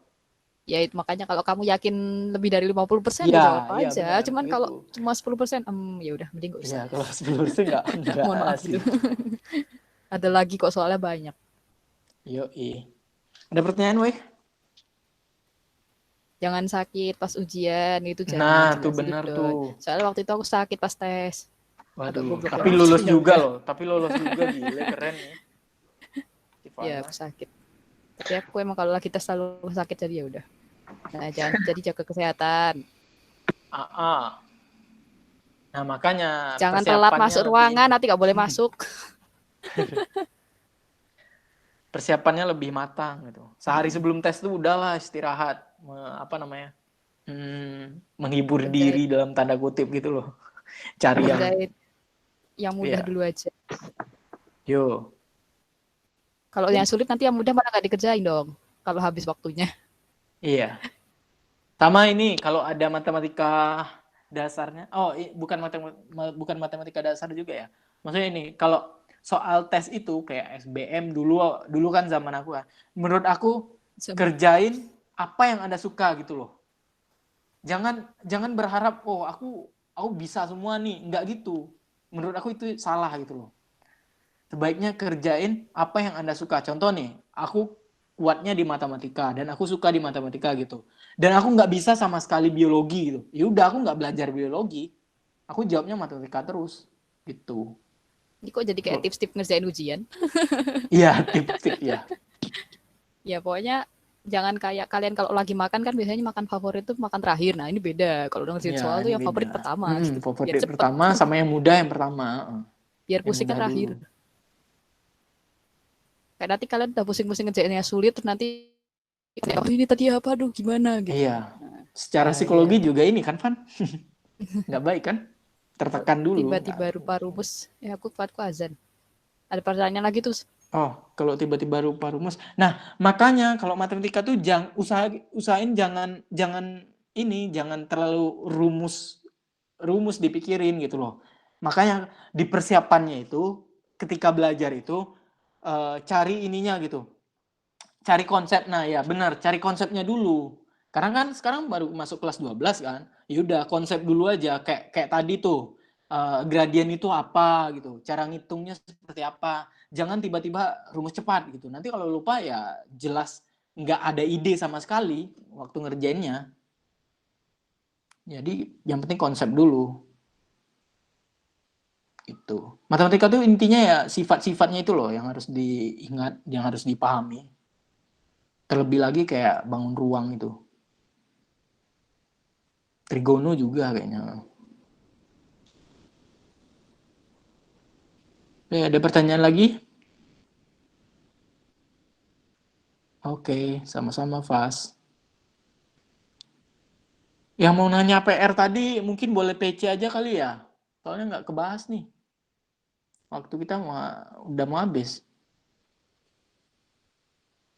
Ya itu makanya kalau kamu yakin lebih dari 50% ya Iya, jawab iya aja. benar Cuman gitu. kalau cuma 10%, ya udah mending nggak Iya, usah. kalau 10% nggak Mohon maaf asik. gitu. Ada lagi kok soalnya banyak. Yoi. Ada pertanyaan, weh? Jangan sakit pas ujian itu Nah, jangan tuh jelas benar gitu. tuh. Soalnya waktu itu aku sakit pas tes. Agak Waduh, goblok tapi ya. lulus Ya juga udah. loh. Tapi lulus juga, gile, keren nih. Ya aku sakit. Tapi aku emang kalau lagi tes selalu sakit jadi ya udah. Nah, jadi jaga kesehatan. Nah, makanya Jangan telat masuk ruangan, nanti nggak boleh masuk. persiapannya lebih matang gitu. Sehari sebelum tes tuh udahlah istirahat, menghibur Kerjain, diri dalam tanda kutip gitu loh. Cari yang mudah Iya. dulu aja. Yo. Kalau yang sulit nanti yang mudah malah nggak dikerjain dong. Kalau habis waktunya. Iya. Sama ini kalau ada matematika dasarnya. Oh, bukan matematika dasar juga ya. Maksudnya ini kalau soal tes itu kayak SBM dulu kan zaman aku kan. Menurut aku kerjain apa yang Anda suka gitu loh. Jangan berharap aku bisa semua nih, enggak gitu. Menurut aku itu salah gitu loh. Sebaiknya kerjain apa yang Anda suka. Contoh nih, aku kuatnya di matematika dan aku suka di matematika gitu. Dan aku nggak bisa sama sekali biologi gitu. Ya udah aku nggak belajar biologi. Aku jawabnya matematika terus gitu. Ini kok jadi kayak tips-tips ngerjain ujian? Iya, tip-tip ya. Ya pokoknya jangan kayak kalian kalau lagi makan kan biasanya makan favorit tuh makan terakhir. Nah ini beda. Kalau udah ngerjain soal tuh yang favorit pertama. Gitu. Favorit pertama sama yang mudah yang pertama. Biar pusing kan terakhir. Kayak nanti kalian udah pusing-pusing ngerjainnya sulit, terus nanti ini tadi apa, aduh gimana gitu. Iya. Secara psikologi juga ini kan, Van? Nggak baik kan? Tertekan dulu. Tiba-tiba rupa rumus, ya aku azan. Ada pertanyaan lagi tuh. Oh, kalau tiba-tiba rupa rumus. Nah, makanya kalau matematika tuh usahain jangan terlalu rumus dipikirin gitu loh. Makanya di persiapannya itu ketika belajar itu cari ininya gitu. Cari konsep. Nah, ya benar, cari konsepnya dulu. Karena kan sekarang baru masuk kelas 12 kan. Ya udah konsep dulu aja kayak tadi tuh. Gradien itu apa gitu. Cara ngitungnya seperti apa. Jangan tiba-tiba rumus cepat gitu. Nanti kalau lupa ya jelas nggak ada ide sama sekali waktu ngerjainnya. Jadi yang penting konsep dulu. Itu. Matematika tuh intinya ya sifat-sifatnya itu loh yang harus diingat, yang harus dipahami. Terlebih lagi kayak bangun ruang itu. Trigono juga kayaknya. Ada pertanyaan lagi? Oke, sama-sama Fas. Yang mau nanya PR tadi mungkin boleh PC aja kali ya. Soalnya nggak kebahas nih. Waktu kita udah mau habis.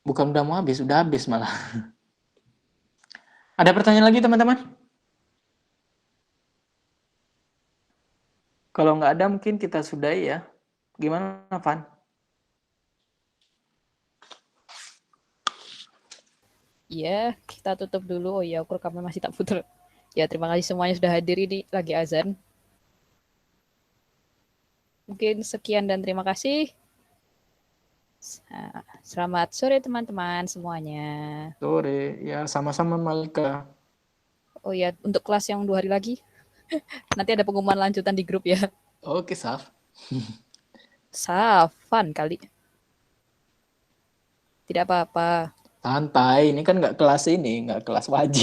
Bukan udah mau habis, udah habis malah. Ada pertanyaan lagi teman-teman? Kalau nggak ada mungkin kita sudahi ya. Gimana Van? Iya, kita tutup dulu. Oh iya, aku rekaman masih tak putar. Ya, terima kasih semuanya sudah hadir ini lagi azan. Mungkin sekian dan terima kasih. Selamat sore teman-teman semuanya. Sore, ya sama-sama Malika. Oh ya, untuk kelas yang 2 hari lagi, nanti ada pengumuman lanjutan di grup ya. Oke, Saf. Safan kali. Tidak apa-apa. Santai, ini kan nggak kelas wajib.